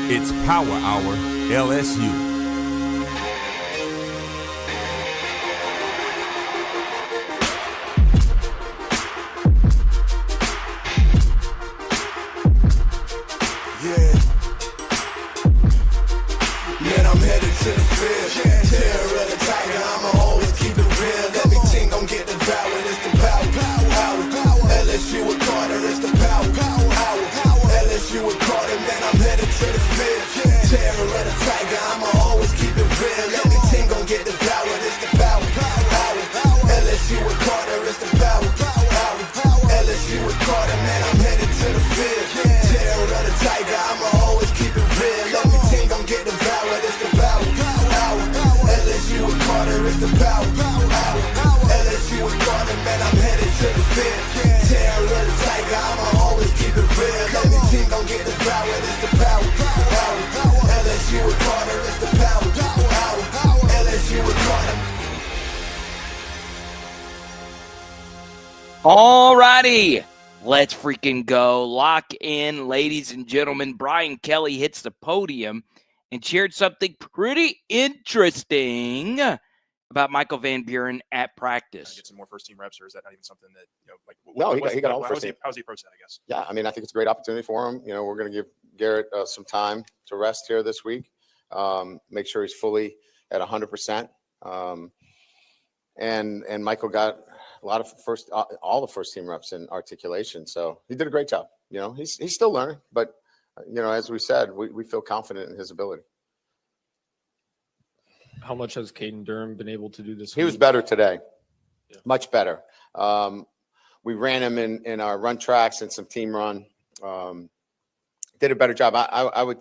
It's Power Hour LSU. All righty, let's freaking go. Lock in, ladies and gentlemen. Brian Kelly hits the podium and shared something pretty interesting about Michael Van Buren at practice. Get some more first team reps, or is that not even something that, like? No, he got all first team. How's he approach that, I guess? Yeah, I mean, I think it's a great opportunity for him. We're going to give Garrett some time to rest here this week, make sure he's fully at 100%. And Michael got a lot of all the first team reps in articulation. So he did a great job. He's still learning, but as we said, we feel confident in his ability. How much has Caden Durham been able to do this week? He was better today. Yeah. Much better. We ran him in our run tracks and some team run. Did a better job. I would,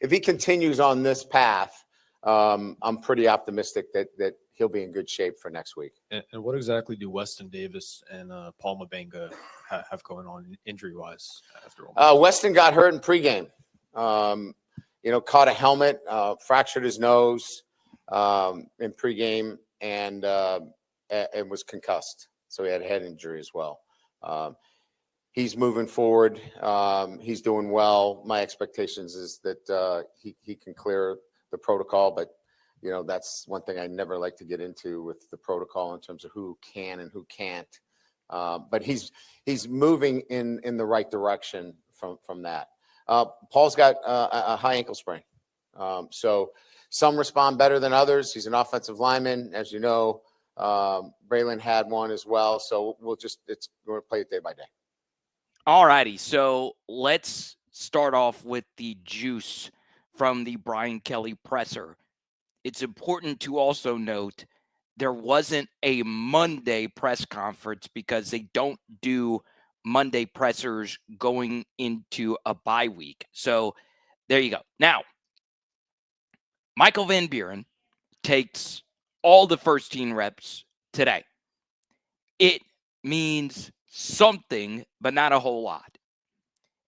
if he continues on this path, I'm pretty optimistic that he'll be in good shape for next week. And what exactly do Weston Davis and Paul Mabenga have going on injury-wise after all? Weston got hurt in pregame. Caught a helmet, fractured his nose in pregame, and was concussed. So he had a head injury as well. He's moving forward. He's doing well. My expectations is that he can clear the protocol, but that's one thing I never like to get into with the protocol in terms of who can and who can't. But he's moving in the right direction from that. Paul's got a high ankle sprain. So some respond better than others. He's an offensive lineman, as you know. Braylon had one as well. So we're going to play it day by day. All righty. So let's start off with the juice from the Brian Kelly presser. It's important to also note there wasn't a Monday press conference because they don't do Monday pressers going into a bye week. So there you go. Now, Michael Van Buren takes all the first team reps today. It means something, but not a whole lot.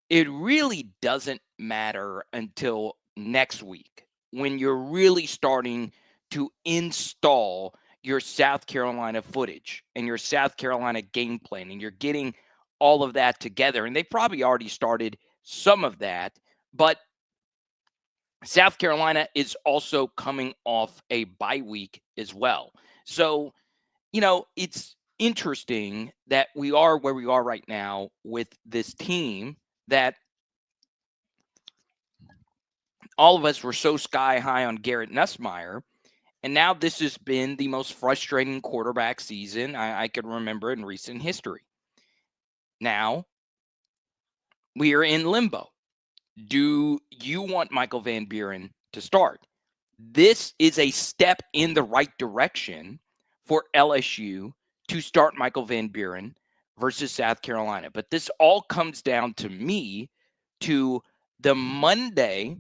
It really doesn't matter until next week when you're really starting to install your South Carolina footage and your South Carolina game plan, and you're getting all of that together. And they probably already started some of that, but South Carolina is also coming off a bye week as well. So, it's interesting that we are where we are right now with this team that all of us were so sky high on Garrett Nussmeier, and now this has been the most frustrating quarterback season I could remember in recent history. Now, we are in limbo. Do you want Michael Van Buren to start? This is a step in the right direction for LSU to start Michael Van Buren versus South Carolina. But this all comes down to me to the Monday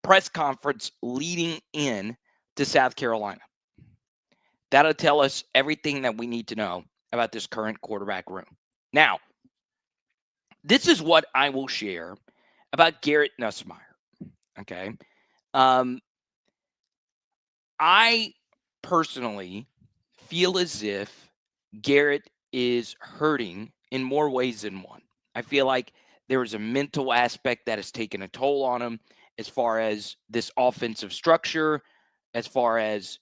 press conference leading in to South Carolina. That'll tell us everything that we need to know about this current quarterback room. Now, this is what I will share about Garrett Nussmeier. Okay. I personally feel as if Garrett is hurting in more ways than one. I feel like there is a mental aspect that has taken a toll on him, as far as this offensive structure, as far as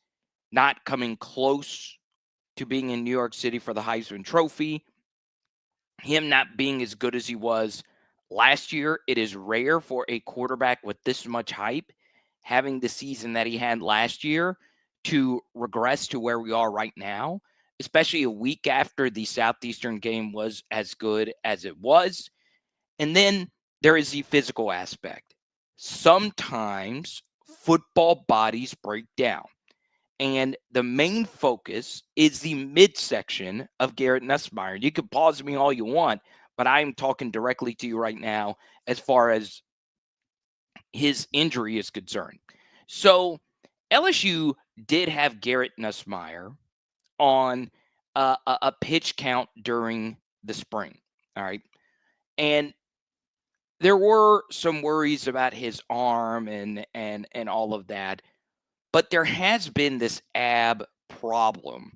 not coming close to being in New York City for the Heisman Trophy, him not being as good as he was last year. It is rare for a quarterback with this much hype having the season that he had last year to regress to where we are right now, especially a week after the Southeastern game was as good as it was. And then there is the physical aspect. Sometimes football bodies break down. And the main focus is the midsection of Garrett Nussmeier. You can pause me all you want, but I'm talking directly to you right now as far as his injury is concerned. So LSU did have Garrett Nussmeier on a pitch count during the spring. All right. And there were some worries about his arm and all of that. But there has been this ab problem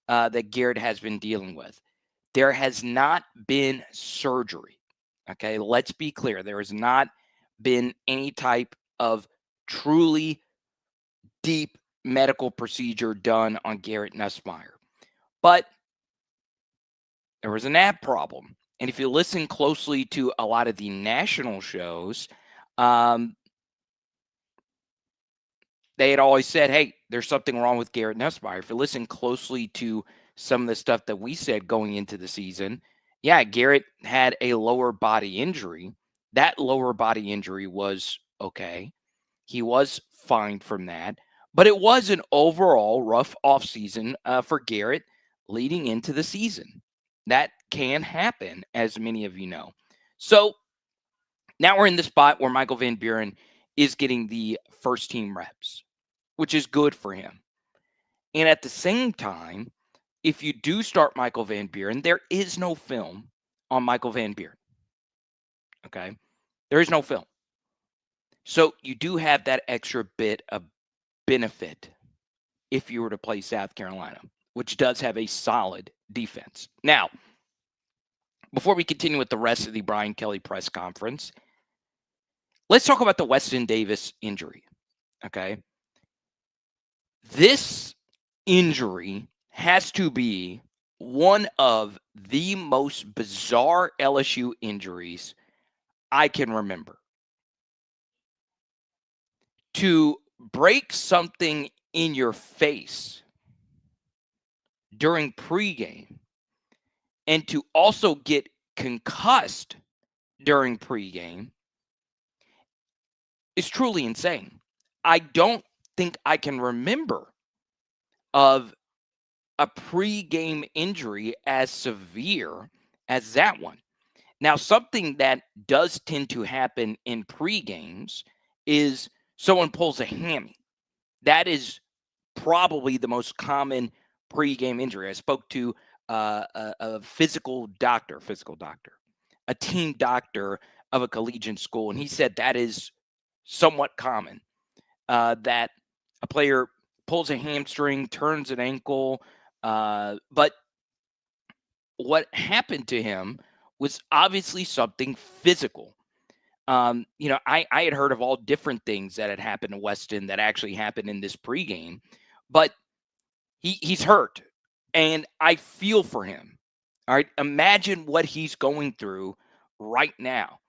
that Garrett has been dealing with. There has not been surgery. Okay, let's be clear. There has not been any type of truly deep medical procedure done on Garrett Nussmeier. But there was an ab problem. And if you listen closely to a lot of the national shows, they had always said, hey, there's something wrong with Garrett Nussmeier. If you listen closely to some of the stuff that we said going into the season, yeah, Garrett had a lower body injury. That lower body injury was okay. He was fine from that. But it was an overall rough offseason for Garrett leading into the season. That can happen, as many of you know. So now we're in the spot where Michael Van Buren is getting the first team reps, which is good for him. And at the same time, if you do start Michael Van Buren, there is no film on Michael Van Buren. Okay? There is no film. So you do have that extra bit of benefit if you were to play South Carolina, which does have a solid defense. Now, before we continue with the rest of the Brian Kelly press conference, let's talk about the Weston Davis injury. Okay? This injury has to be one of the most bizarre LSU injuries I can remember. To break something in your face during pregame and to also get concussed during pregame is truly insane. I don't think I can remember of a pregame injury as severe as that one. Now, something that does tend to happen in pregames is someone pulls a hammy. That is probably the most common pregame injury. I spoke to a physical doctor, a team doctor of a collegiate school, and he said that is somewhat common, that a player pulls a hamstring, turns an ankle, but what happened to him was obviously something physical. I had heard of all different things that had happened to Weston that actually happened in this pregame, but he's hurt, and I feel for him. All right, imagine what he's going through right now,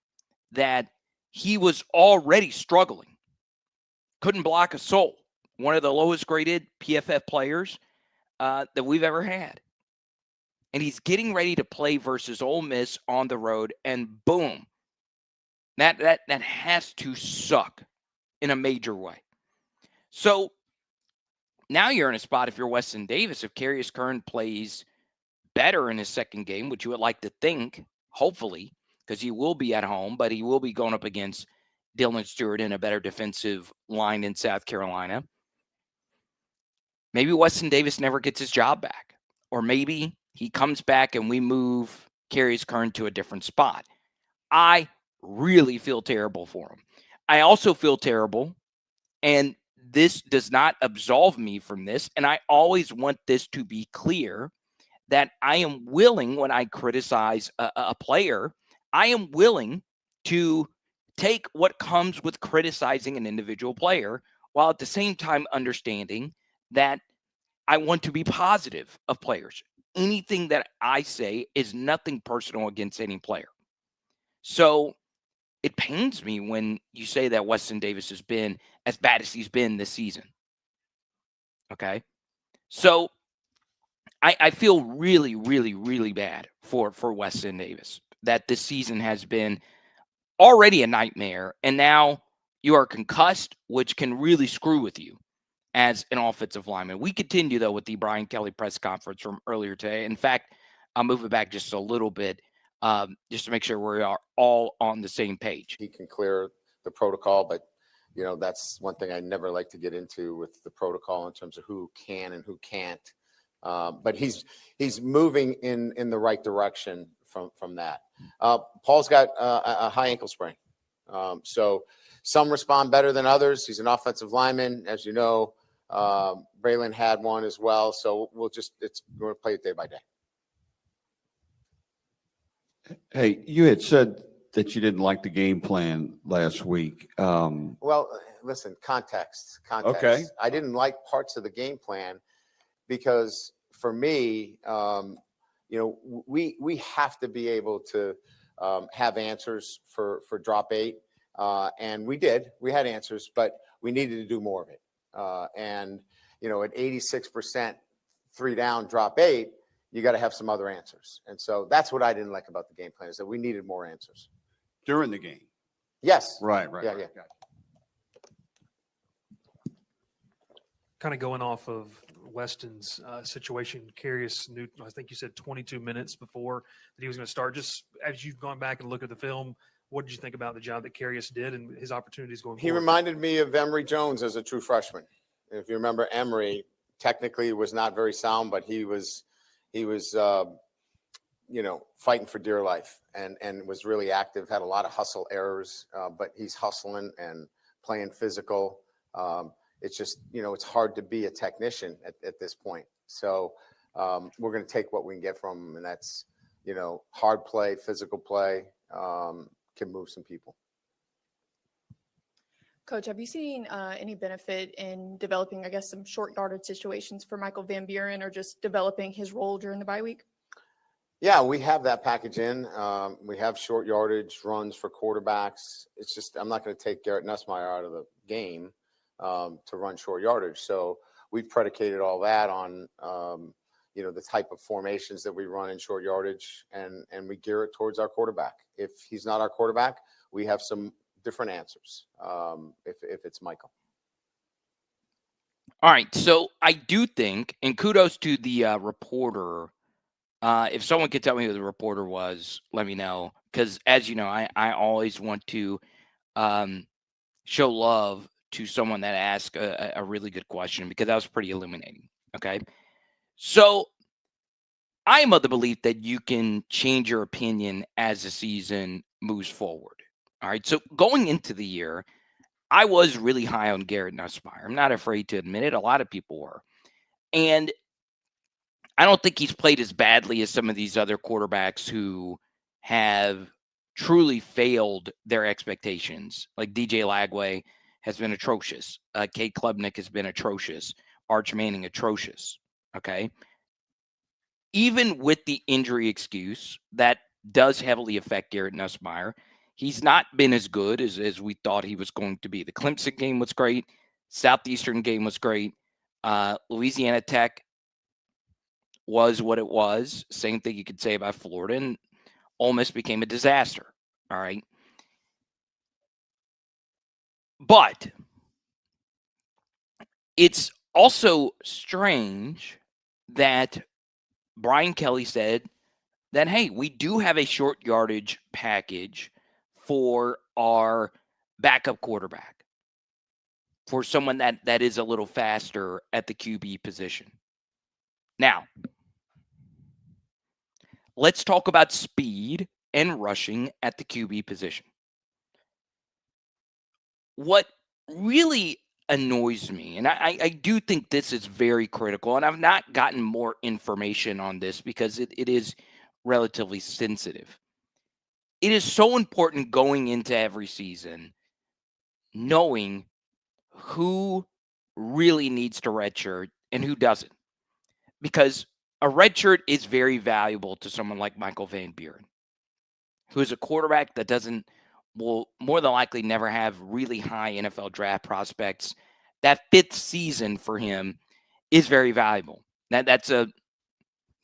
that he was already struggling, couldn't block a soul, one of the lowest graded PFF players that we've ever had. And he's getting ready to play versus Ole Miss on the road, and boom, that has to suck in a major way. So now you're in a spot, if you're Weston Davis, if Carius Curran plays better in his second game, which you would like to think, hopefully, because he will be at home, but he will be going up against Dylan Stewart in a better defensive line in South Carolina. Maybe Weston Davis never gets his job back, or maybe he comes back and we move Carius Curran to a different spot. I really feel terrible for him. I also feel terrible, and this does not absolve me from this, and I always want this to be clear, that I am willing, when I criticize a player, I am willing to take what comes with criticizing an individual player while at the same time understanding that I want to be positive of players. Anything that I say is nothing personal against any player. So it pains me when you say that Weston Davis has been as bad as he's been this season. Okay. So I feel really, really, really bad for Weston Davis that this season has been already a nightmare. And now you are concussed, which can really screw with you as an offensive lineman. We continue, though, with the Brian Kelly press conference from earlier today. In fact, I'll move it back just a little bit just to make sure we are all on the same page. He can clear the protocol, but that's one thing I never like to get into with the protocol in terms of who can and who can't. But he's moving in the right direction from that. Paul's got a high ankle sprain, so some respond better than others. He's an offensive lineman, as you know. Braylon had one as well, so we're going to play it day by day. Hey, you had said that you didn't like the game plan last week. Well, listen, context. Okay. I didn't like parts of the game plan because for me, we have to be able to have answers for drop 8. And we did. We had answers, but we needed to do more of it. And at 86% 3 down, drop 8, you got to have some other answers. And so that's what I didn't like about the game plan is that we needed more answers. During the game. Yes. Right. Yeah. Kind of going off of Weston's situation, Carius Newton, I think you said 22 minutes before that he was going to start. Just as you've gone back and looked at the film, what did you think about the job that Carius did and his opportunities going forward? He reminded me of Emory Jones as a true freshman. If you remember, Emory technically was not very sound, but he was fighting for dear life and was really active, had a lot of hustle errors, but he's hustling and playing physical. It's just, it's hard to be a technician at this point. So we're going to take what we can get from him, and that's, hard play, physical play, can move some people. Coach, have you seen any benefit in developing, I guess, some short yardage situations for Michael Van Buren or just developing his role during the bye week? Yeah, we have that package in. We have short yardage runs for quarterbacks. It's just I'm not going to take Garrett Nussmeier out of the game to run short yardage. So we've predicated all that on, the type of formations that we run in short yardage, and we gear it towards our quarterback. If he's not our quarterback, we have some different answers if it's Michael. All right, so I do think, and kudos to the reporter. If someone could tell me who the reporter was, let me know. Because as you know, I always want to show love to someone that asked a really good question because that was pretty illuminating. Okay. So I am of the belief that you can change your opinion as the season moves forward. All right. So going into the year, I was really high on Garrett Nussmeier. I'm not afraid to admit it. A lot of people were. And I don't think he's played as badly as some of these other quarterbacks who have truly failed their expectations. Like DJ Lagway has been atrocious. Kate Klubnik has been atrocious. Arch Manning, atrocious. Okay. Even with the injury excuse, that does heavily affect Garrett Nussmeier. He's not been as good as we thought he was going to be. The Clemson game was great. Southeastern game was great. Louisiana Tech was what it was. Same thing you could say about Florida, and Ole Miss became a disaster. All right. But it's also strange that Brian Kelly said that, hey, we do have a short yardage package for our backup quarterback, for someone that is a little faster at the QB position. Now, let's talk about speed and rushing at the QB position. What really annoys me, and I do think this is very critical, and I've not gotten more information on this because it is relatively sensitive. it is so important going into every season knowing who really needs to redshirt and who doesn't. Because a redshirt is very valuable to someone like Michael Van Buren, who is a quarterback that will more than likely never have really high NFL draft prospects. That 5th season for him is very valuable. That's a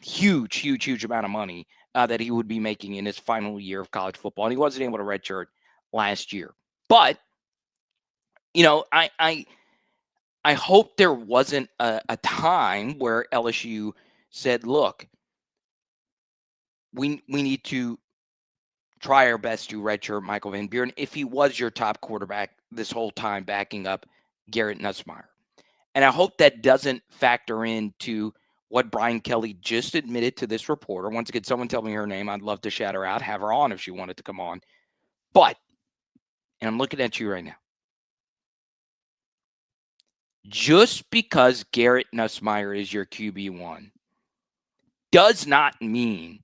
huge amount of money that he would be making in his final year of college football. And he wasn't able to redshirt last year. But, I hope there wasn't a time where LSU said, look, we need to try our best to redshirt Michael Van Buren if he was your top quarterback this whole time backing up Garrett Nussmeier. And I hope that doesn't factor into what Brian Kelly just admitted to this reporter. Once again, someone tell me her name. I'd love to shout her out, have her on if she wanted to come on. But, and I'm looking at you right now, just because Garrett Nussmeier is your QB1 does not mean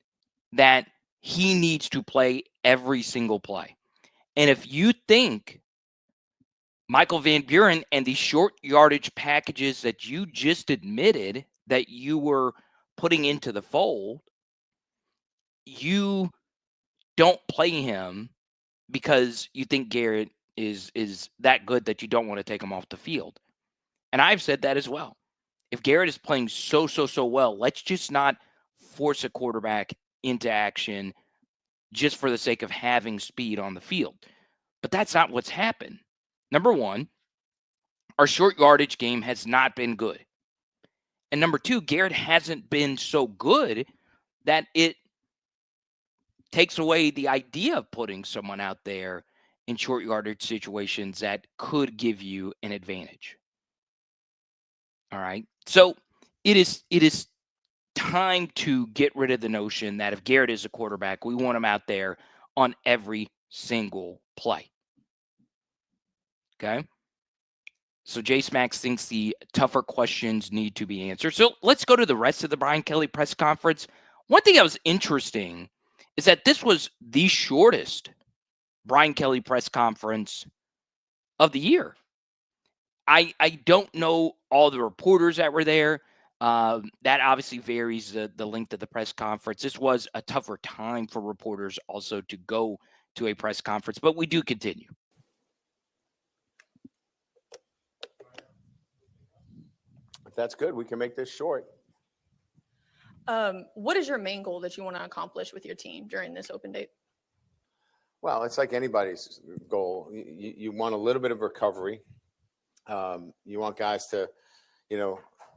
that he needs to play every single play. And if you think Michael Van Buren and the short yardage packages that you just admitted that you were putting into the fold, you don't play him because you think Garrett is that good that you don't want to take him off the field. And I've said that as well. If Garrett is playing so well, let's just not force a quarterback into action just for the sake of having speed on the field. But that's not what's happened. Number one, our short yardage game has not been good. And number two, Garrett hasn't been so good that it takes away the idea of putting someone out there in short yardage situations that could give you an advantage. All right. So it is time to get rid of the notion that if Garrett is a quarterback, we want him out there on every single play. Okay. So Jace Max thinks the tougher questions need to be answered. So let's go to the rest of the Brian Kelly press conference. One thing that was interesting is that this was the shortest Brian Kelly press conference of the year. I don't know all the reporters that were there. That obviously varies the length of the press conference. This was a tougher time for reporters also to go to a press conference, but we do continue. If that's good, we can make this short. What is your main goal that you want to accomplish with your team during this open date? Well, it's like anybody's goal. You want a little bit of recovery. You want guys to,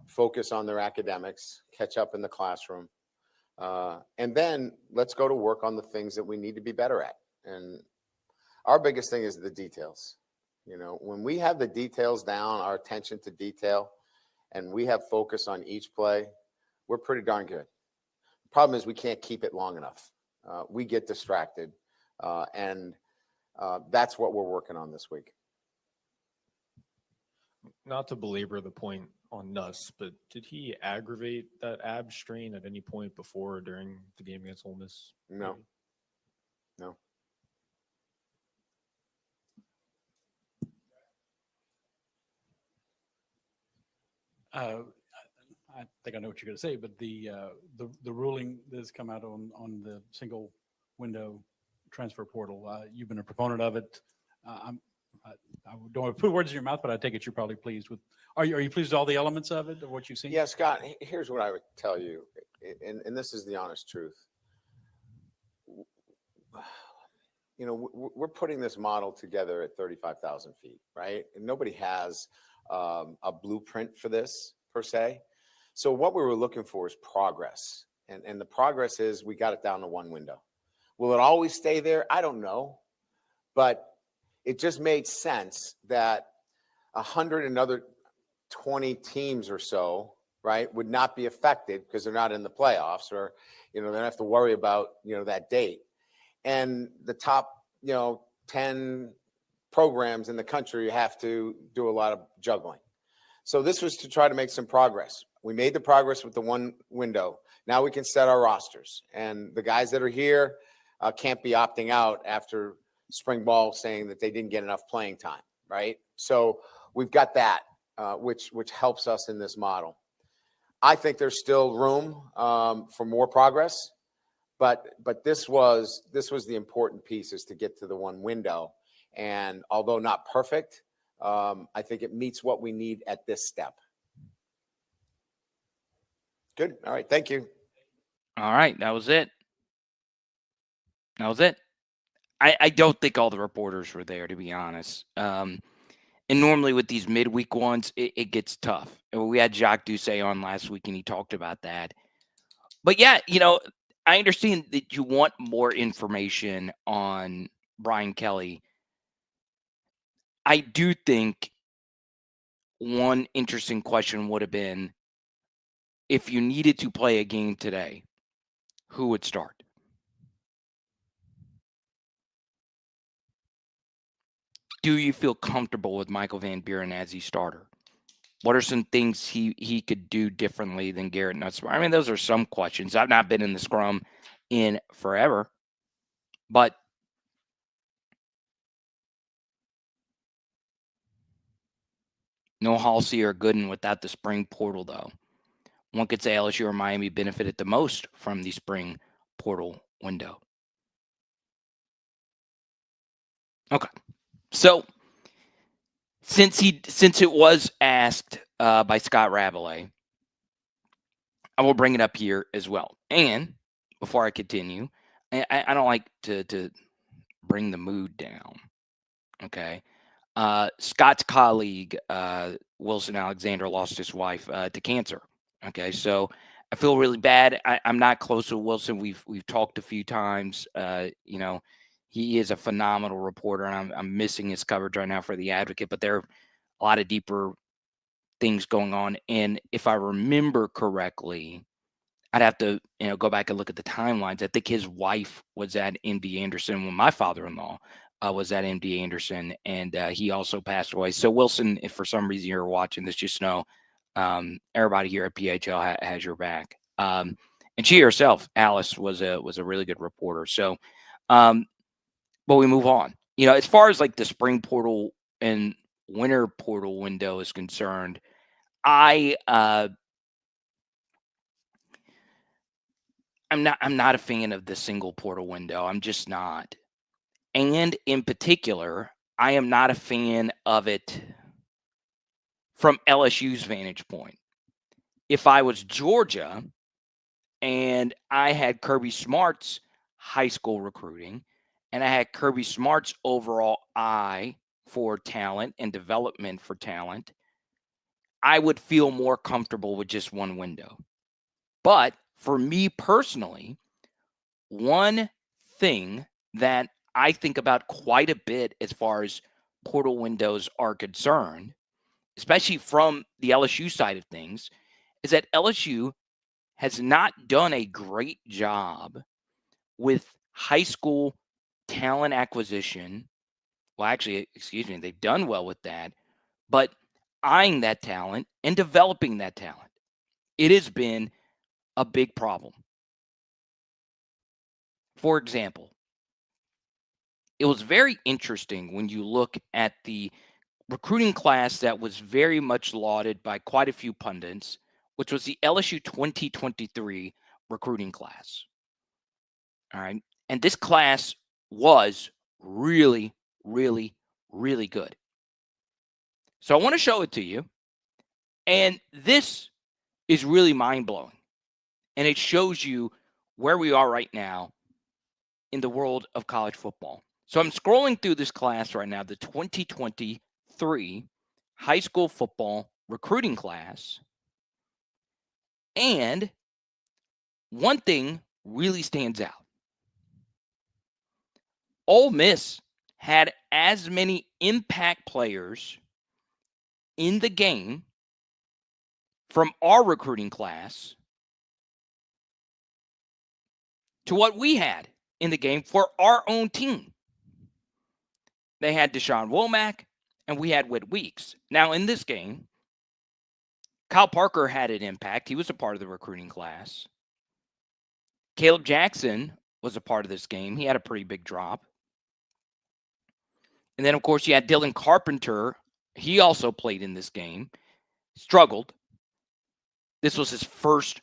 focus on their academics, catch up in the classroom. And then let's go to work on the things that we need to be better at. And our biggest thing is the details. When we have the details down, our attention to detail, and we have focus on each play, we're pretty darn good. The problem is we can't keep it long enough. We get distracted, and that's what we're working on this week. Not to belabor the point on Nuss, but did he aggravate that ab strain at any point before or during the game against Ole Miss? No. I think I know what you're going to say, but the ruling that has come out on the single window transfer portal, you've been a proponent of it. I don't want to put words in your mouth, but I take it you're probably pleased with. Are you pleased with all the elements of it, of what you've seen? Yeah, Scott, here's what I would tell you, and this is the honest truth. We're putting this model together at 35,000 feet, right? And nobody has a blueprint for this per se. So what we were looking for is progress. And the progress is we got it down to one window. Will it always stay there? I don't know. But it just made sense that 100 another 20 teams or so, right, would not be affected because they're not in the playoffs, or, they don't have to worry about, that date. And the top, 10 programs in the country have to do a lot of juggling. So this was to try to make some progress. We made the progress with the one window. Now we can set our rosters. And the guys that are here, can't be opting out after spring ball saying that they didn't get enough playing time, right? So we've got that, which helps us in this model. I think there's still room for more progress, but this was the important piece, is to get to the one window. And although not perfect, I think it meets what we need at this step. Good. All right. Thank you. All right. That was it. I don't think all the reporters were there, to be honest. And normally with these midweek ones, it gets tough. And we had Jacques Doucet on last week, and he talked about that. But yeah, I understand that you want more information on Brian Kelly. I do think one interesting question would have been, if you needed to play a game today, who would start? Do you feel comfortable with Michael Van Buren as the starter? What are some things he could do differently than Garrett Nussmeier? I mean, those are some questions. I've not been in the scrum in forever, but no Halsey or Gooden without the spring portal, though. One could say LSU or Miami benefited the most from the spring portal window. Okay. So since it was asked by Scott Rabelais, I will bring it up here as well. And before I continue, I don't like to bring the mood down. Okay. Scott's colleague, Wilson Alexander, lost his wife to cancer. Okay. So I feel really bad. I'm not close with Wilson. We've talked a few times. He is a phenomenal reporter, and I'm missing his coverage right now for The Advocate, but there are a lot of deeper things going on. And if I remember correctly, I'd have to go back and look at the timelines. I think his wife was at MD Anderson when my father-in-law was at MD Anderson, and he also passed away. So Wilson, if for some reason you're watching this, just know everybody here at PHL has your back. And she herself, Alice, was a really good reporter. So, but we move on. As far as like the spring portal and winter portal window is concerned, I'm not a fan of the single portal window. I'm just not. And in particular, I am not a fan of it from LSU's vantage point. If I was Georgia and I had Kirby Smart's high school recruiting, and I had Kirby Smart's overall eye for talent and development for talent, I would feel more comfortable with just one window. But for me personally, one thing that I think about quite a bit as far as portal windows are concerned, especially from the LSU side of things, is that LSU has not done a great job with high school talent acquisition. Well, actually, excuse me, they've done well with that, but eyeing that talent and developing that talent, it has been a big problem. For example, it was very interesting when you look at the recruiting class that was very much lauded by quite a few pundits, which was the LSU 2023 recruiting class. All right. And this class was really, really, really good. So I want to show it to you. And this is really mind-blowing. And it shows you where we are right now in the world of college football. So I'm scrolling through this class right now, the 2023 high school football recruiting class. And one thing really stands out. Ole Miss had as many impact players in the game from our recruiting class to what we had in the game for our own team. They had Deshaun Womack, and we had Whit Weeks. Now, in this game, Kyle Parker had an impact. He was a part of the recruiting class. Caleb Jackson was a part of this game. He had a pretty big drop. And then, of course, you had Dylan Carpenter. He also played in this game, struggled. This was his first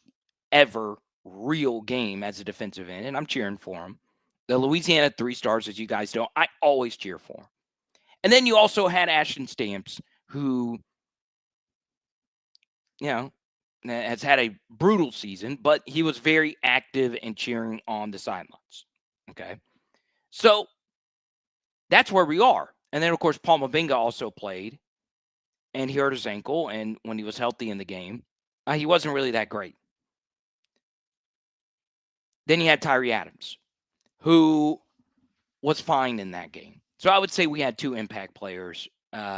ever real game as a defensive end, and I'm cheering for him. The Louisiana 3 stars, as you guys know, I always cheer for him. And then you also had Ashton Stamps, who, has had a brutal season, but he was very active and cheering on the sidelines. Okay. So that's where we are. And then, of course, Paul Mavinga also played, and he hurt his ankle. And when he was healthy in the game, he wasn't really that great. Then you had Tyree Adams, who was fine in that game. So I would say we had 2 impact players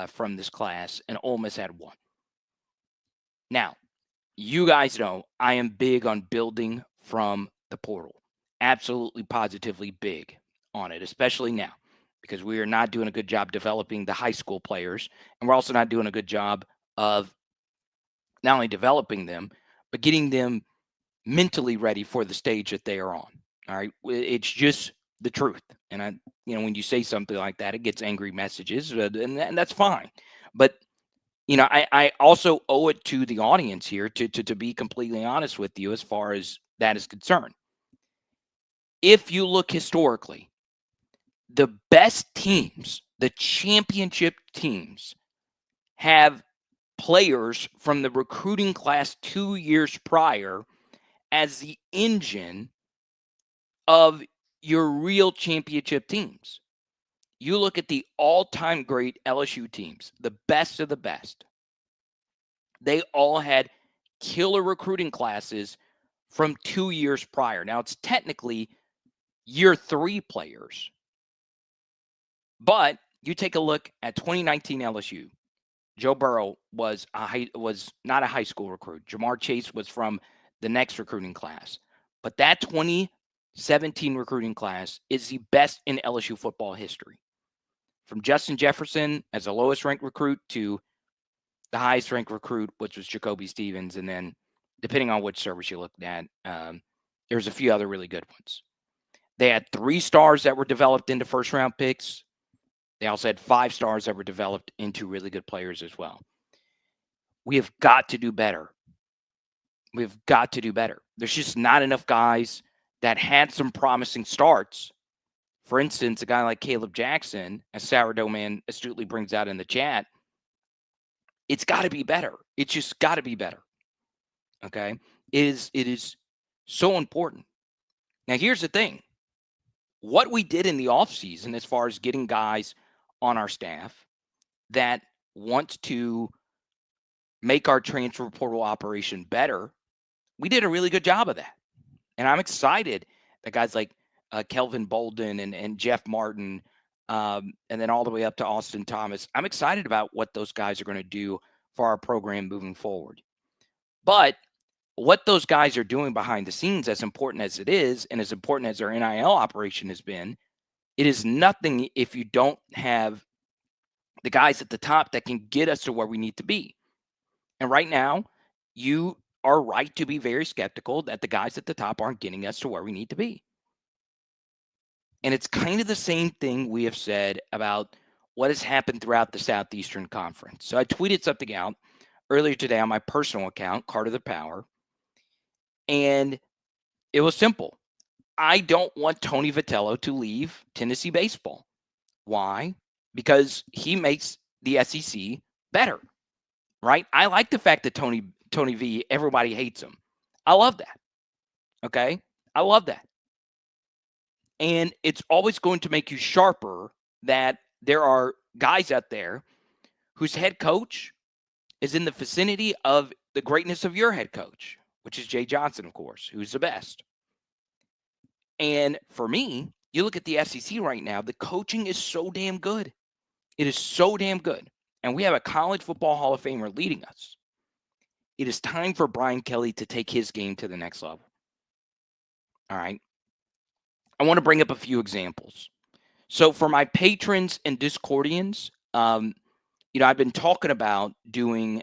from this class, and Ole Miss had 1. Now, you guys know I am big on building from the portal. Absolutely, positively big on it, especially now, because we are not doing a good job developing the high school players, and we're also not doing a good job of not only developing them, but getting them mentally ready for the stage that they are on. All right. It's just the truth. And when you say something like that, it gets angry messages, and that's fine. But, I also owe it to the audience here to be completely honest with you as far as that is concerned. If you look historically, the best teams, the championship teams, have players from the recruiting class 2 years prior as the engine of your real championship teams. You look at the all-time great LSU teams, the best of the best. They all had killer recruiting classes from 2 years prior. Now, it's technically year 3 players. But you take a look at 2019 LSU. Joe Burrow was not a high school recruit. Jamar Chase was from the next recruiting class. But that 2017 recruiting class is the best in LSU football history. From Justin Jefferson as the lowest ranked recruit to the highest ranked recruit, which was Jacoby Stevens. And then depending on which service you looked at, there's a few other really good ones. They had 3 stars that were developed into first round picks. They also had 5 stars that were developed into really good players as well. We have got to do better. We've got to do better. There's just not enough guys that had some promising starts. For instance, a guy like Caleb Jackson, as Sourdough Man astutely brings out in the chat, it's got to be better. It's just got to be better. Okay? It is so important. Now, here's the thing. What we did in the offseason as far as getting guys on our staff that wants to make our transfer portal operation better, we did a really good job of that. And I'm excited that guys like Kelvin Bolden and Jeff Martin, and then all the way up to Austin Thomas, I'm excited about what those guys are going to do for our program moving forward. But what those guys are doing behind the scenes, as important as it is, and as important as our NIL operation has been, it is nothing if you don't have the guys at the top that can get us to where we need to be. And right now, you are right to be very skeptical that the guys at the top aren't getting us to where we need to be. And it's kind of the same thing we have said about what has happened throughout the Southeastern Conference. So I tweeted something out earlier today on my personal account, Carter the Power, and it was simple. I don't want Tony Vitello to leave Tennessee baseball. Why? Because he makes the SEC better, right? I like the fact that Tony V, everybody hates him. I love that. Okay? I love that. And it's always going to make you sharper that there are guys out there whose head coach is in the vicinity of the greatness of your head coach, which is Jay Johnson, of course, who's the best. And for me, you look at the SEC right now, the coaching is so damn good. It is so damn good. And we have a college football Hall of Famer leading us. It is time for Brian Kelly to take his game to the next level. All right. I want to bring up a few examples. So for my patrons and Discordians, I've been talking about doing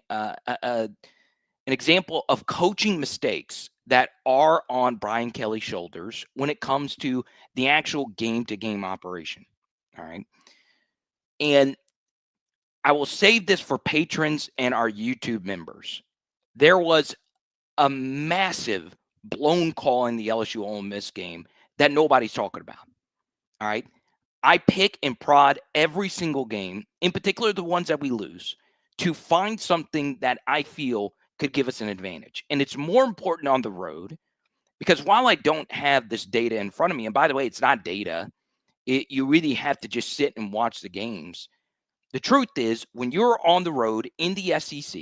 an example of coaching mistakes that are on Brian Kelly's shoulders when it comes to the actual game-to-game operation. All right. And I will save this for patrons and our YouTube members. There was a massive blown call in the LSU Ole Miss game that nobody's talking about. All right. I pick and prod every single game, in particular the ones that we lose, to find something that I feel could give us an advantage. And it's more important on the road because while I don't have this data in front of me, and by the way, it's not data, you really have to just sit and watch the games. The truth is, when you're on the road in the SEC,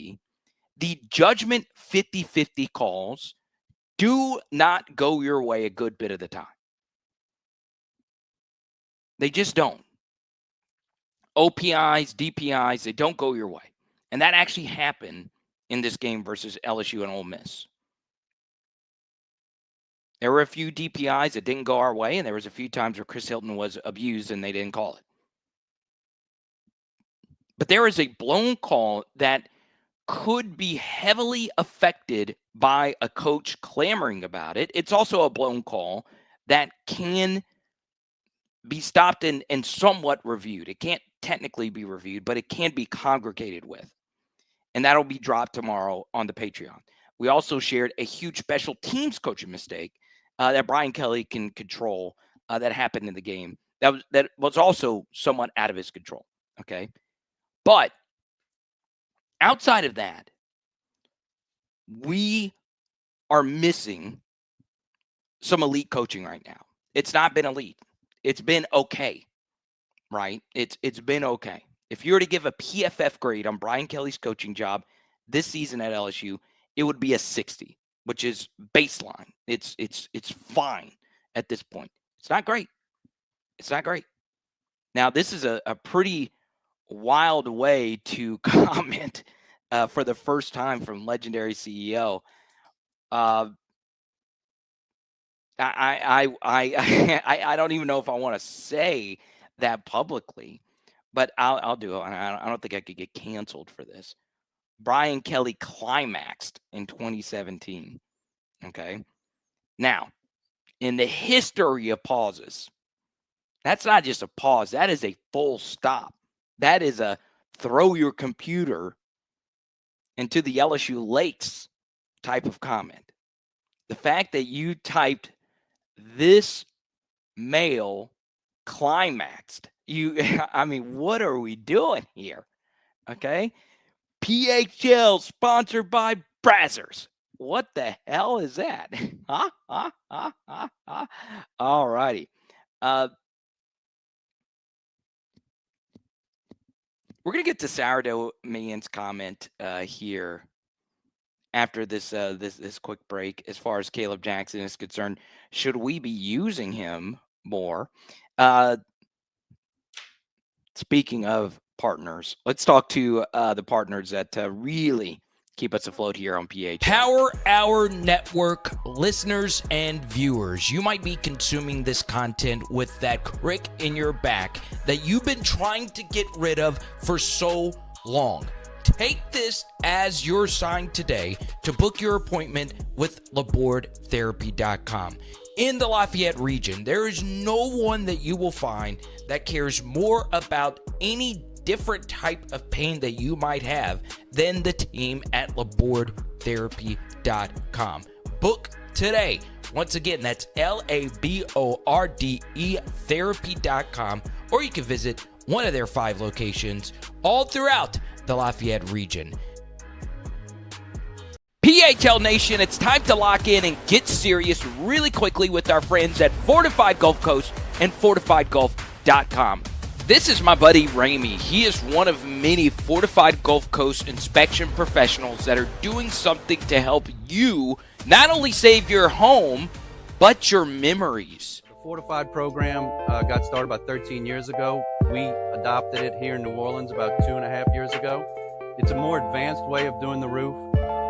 the judgment 50-50 calls do not go your way a good bit of the time. They just don't. OPIs, DPIs, they don't go your way. And that actually happened in this game versus LSU and Ole Miss. There were a few DPIs that didn't go our way, and there was a few times where Chris Hilton was abused and they didn't call it. But there is a blown call that could be heavily affected by a coach clamoring about it. It's also a blown call that can be stopped and somewhat reviewed. It can't technically be reviewed, but it can be congregated with. And that'll be dropped tomorrow on the Patreon. We also shared a huge special teams coaching mistake that Brian Kelly can control that happened in the game. That was also somewhat out of his control. Okay. But outside of that, we are missing some elite coaching right now. It's not been elite. It's been okay, right? It's been okay. If you were to give a PFF grade on Brian Kelly's coaching job this season at LSU, it would be a 60, which is baseline. It's fine at this point. It's not great. It's not great. Now, this is a pretty wild way to comment for the first time from legendary CEO. I don't even know if I want to say that publicly, but I'll do it. I don't think I could get canceled for this. Brian Kelly climaxed in 2017. Okay. Now, in the history of pauses, that's not just a pause. That is a full stop. That is a throw your computer into the LSU Lakes type of comment. The fact that you typed this male climaxed, I mean, what are we doing here? Okay. PHL sponsored by Brazzers. What the hell is that? All righty. We're going to get to Sourdough Man's comment here after this quick break. As far as Caleb Jackson is concerned, should we be using him more? Speaking of partners, let's talk to the partners that really keep us afloat here on PH. Power Hour Network listeners and viewers, you might be consuming this content with that crick in your back that you've been trying to get rid of for so long. Take this as your sign today to book your appointment with LabourdTherapy.com. In the Lafayette region, there is no one that you will find that cares more about any different type of pain that you might have than the team at LabourdTherapy.com. Book today. Once again, that's LABORDE therapy.com, or you can visit one of their 5 locations all throughout the Lafayette region. PHL Nation, it's time to lock in and get serious really quickly with our friends at Fortified Gulf Coast and FortifiedGulf.com. This is my buddy Ramey. He is one of many Fortified Gulf Coast inspection professionals that are doing something to help you not only save your home, but your memories. The Fortified program got started about 13 years ago. We adopted it here in New Orleans about 2.5 years ago. It's a more advanced way of doing the roof.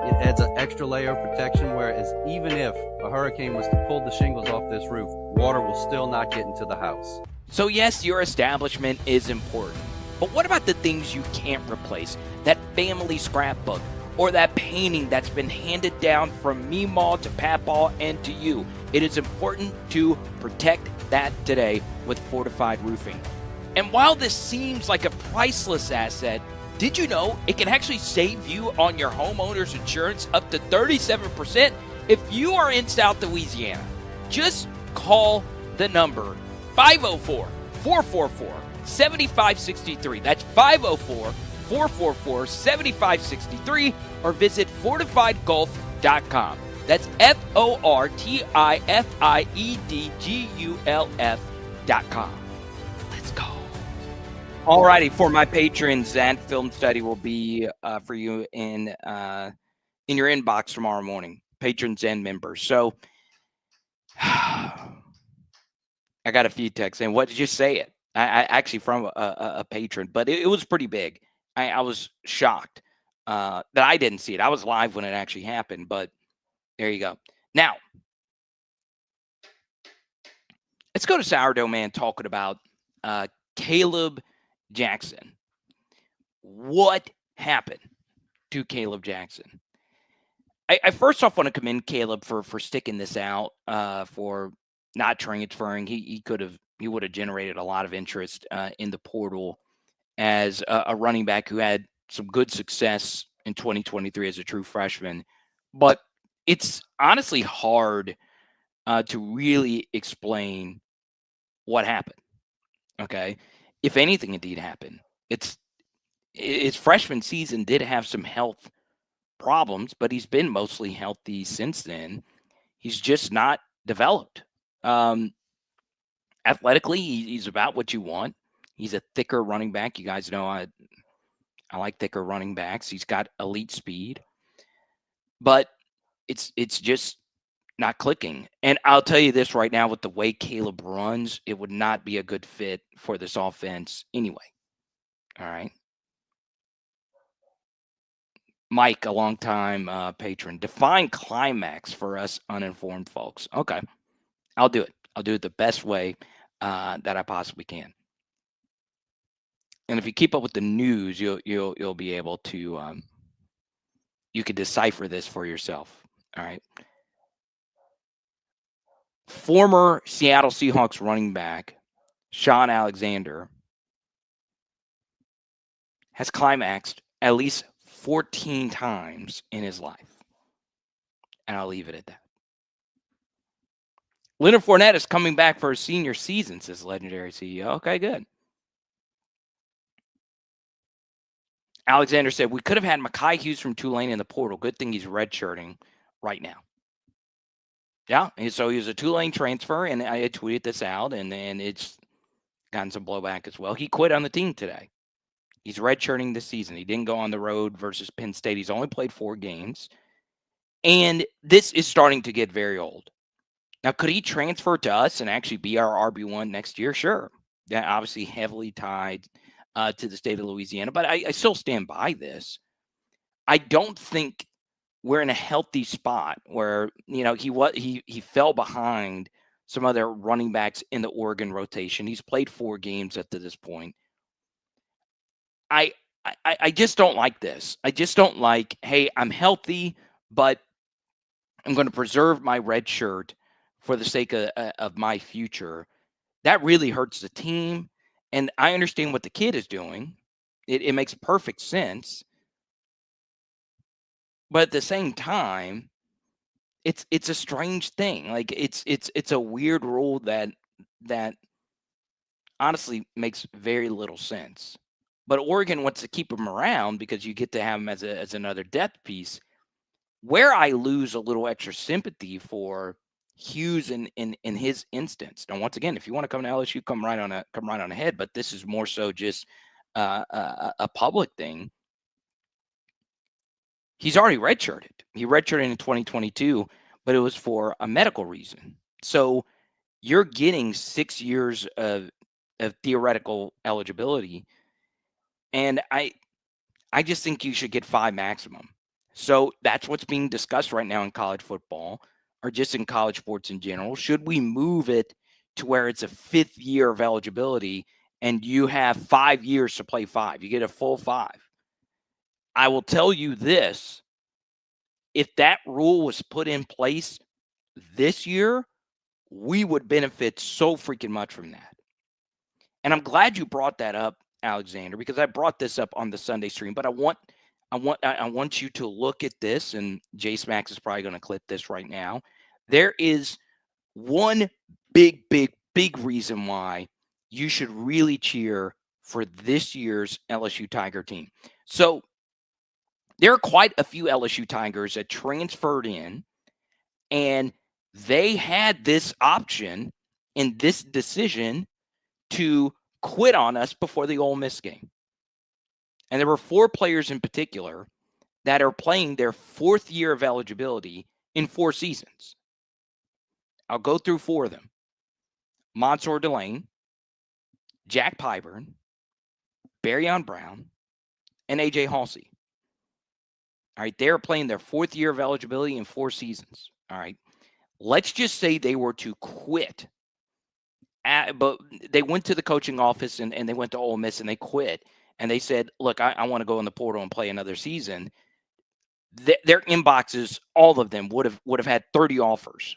It adds an extra layer of protection, whereas even if a hurricane was to pull the shingles off this roof, water will still not get into the house. So yes, your establishment is important, but what about the things you can't replace? That family scrapbook or that painting that's been handed down from Meemaw to Papaw and to you. It is important to protect that today with Fortified Roofing. And while this seems like a priceless asset, did you know it can actually save you on your homeowner's insurance up to 37% if you are in South Louisiana? Just call the number 504-444-7563. That's 504-444-7563, or visit fortifiedgulf.com. That's fortifiedgulf.com. Let's go. All righty, for my patrons, that film study will be for you in your inbox tomorrow morning, patrons and members. So I got a few texts saying, "What did you say it?" I actually from a patron, but it was pretty big. I was shocked that I didn't see it. I was live when it actually happened, but there you go. Now, let's go to Sourdough Man talking about Caleb Jackson. What happened to Caleb Jackson? I first off want to commend Caleb for sticking this out, for not transferring. He would have generated a lot of interest in the portal as a running back who had some good success in 2023 as a true freshman. But it's honestly hard to really explain what happened. Okay, if anything indeed happened, his freshman season did have some health problems, but he's been mostly healthy since then. He's just not developed. Athletically, he's about what you want. He's a thicker running back. You guys know I like thicker running backs. He's got elite speed, but it's just not clicking. And I'll tell you this right now, with the way Caleb runs, it would not be a good fit for this offense anyway. All right. Mike, a longtime patron, define climax for us uninformed folks. Okay, I'll do it. I'll do it the best way that I possibly can. And if you keep up with the news, you'll be able to you can decipher this for yourself. All right. Former Seattle Seahawks running back Sean Alexander has climaxed at least 14 times in his life. And I'll leave it at that. Leonard Fournette is coming back for his senior season, says legendary CEO. Okay, good. Alexander said, we could have had Mekhi Hughes from Tulane in the portal. Good thing he's redshirting right now. Yeah, and so he was a Tulane transfer, and I had tweeted this out, and it's gotten some blowback as well. He quit on the team today. He's redshirting this season. He didn't go on the road versus Penn State. He's only played 4 games. And this is starting to get very old. Now, could he transfer to us and actually be our RB1 next year? Sure. That obviously heavily tied to the state of Louisiana. But I still stand by this. I don't think we're in a healthy spot where, he fell behind some other running backs in the Oregon rotation. He's played 4 games up to this point. I just don't like this. I just don't like, hey, I'm healthy, but I'm going to preserve my red shirt for the sake of my future. That really hurts the team. And I understand what the kid is doing. It makes perfect sense. But at the same time, it's a strange thing. Like it's a weird rule that honestly makes very little sense. But Oregon wants to keep him around because you get to have him as another depth piece. Where I lose a little extra sympathy for Hughes in his instance. Now, once again, if you want to come to LSU, come right on ahead. But this is more so just a public thing. He's already redshirted. He redshirted in 2022, but it was for a medical reason. So you're getting 6 years of theoretical eligibility. And I just think you should get 5 maximum. So that's what's being discussed right now in college football, or just in college sports in general. Should we move it to where it's a 5th year of eligibility and you have 5 years to play 5? You get a full 5. I will tell you this. If that rule was put in place this year, we would benefit so freaking much from that. And I'm glad you brought that up, Alexander, because I brought this up on the Sunday stream, but I want you to look at this, and Jace Max is probably going to clip this right now. There is one big reason why you should really cheer for this year's LSU Tiger team. So there are quite a few LSU Tigers that transferred in, and they had this option in this decision to quit on us before the Ole Miss game. And there were 4 players in particular that are playing their 4th year of eligibility in 4 seasons. I'll go through 4 of them. Mansour Delane, Jack Pyburn, Barryon Brown, and AJ Halsey. All right, they're playing their 4th year of eligibility in 4 seasons. All right, let's just say they were to quit. But they went to the coaching office and they went to Ole Miss and they quit. And they said, look, I want to go in the portal and play another season. Their inboxes, all of them, would have had 30 offers.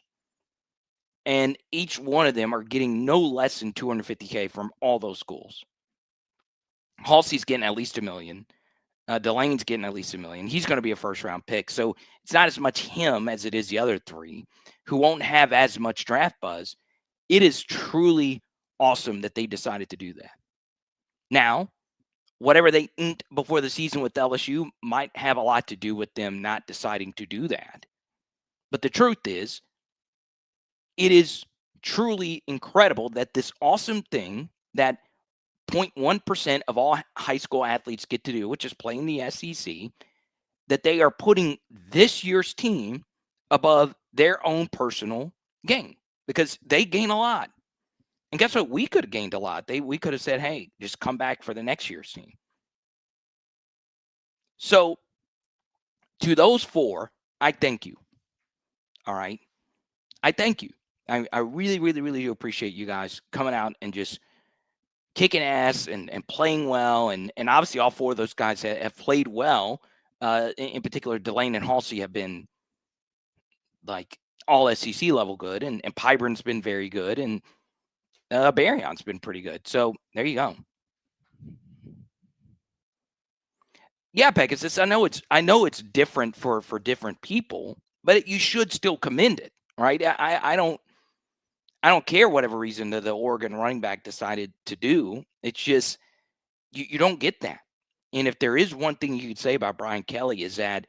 And each one of them are getting no less than $250K from all those schools. Halsey's getting at least $1 million. Delane's getting at least $1 million. He's going to be a first-round pick. So it's not as much him as it is the other 3 who won't have as much draft buzz. It is truly awesome that they decided to do that. Now, whatever they inked before the season with LSU might have a lot to do with them not deciding to do that. But the truth is, it is truly incredible that this awesome thing that 0.1% of all high school athletes get to do, which is play in the SEC, that they are putting this year's team above their own personal gain. Because they gain a lot. And guess what? We could have gained a lot. We could have said, hey, just come back for the next year's team. So, to those 4, I thank you. All right? I thank you. I really do appreciate you guys coming out and just kicking ass and playing well. And obviously all 4 of those guys have played well. In particular, Delane and Halsey have been like all SEC level good, and Pyburn's been very good, and Barryon's been pretty good. So there you go. Yeah, Pegasus. I know it's different for different people, but you should still commend it, right? I don't care whatever reason the Oregon running back decided to do. It's just you don't get that. And if there is one thing you could say about Brian Kelly is that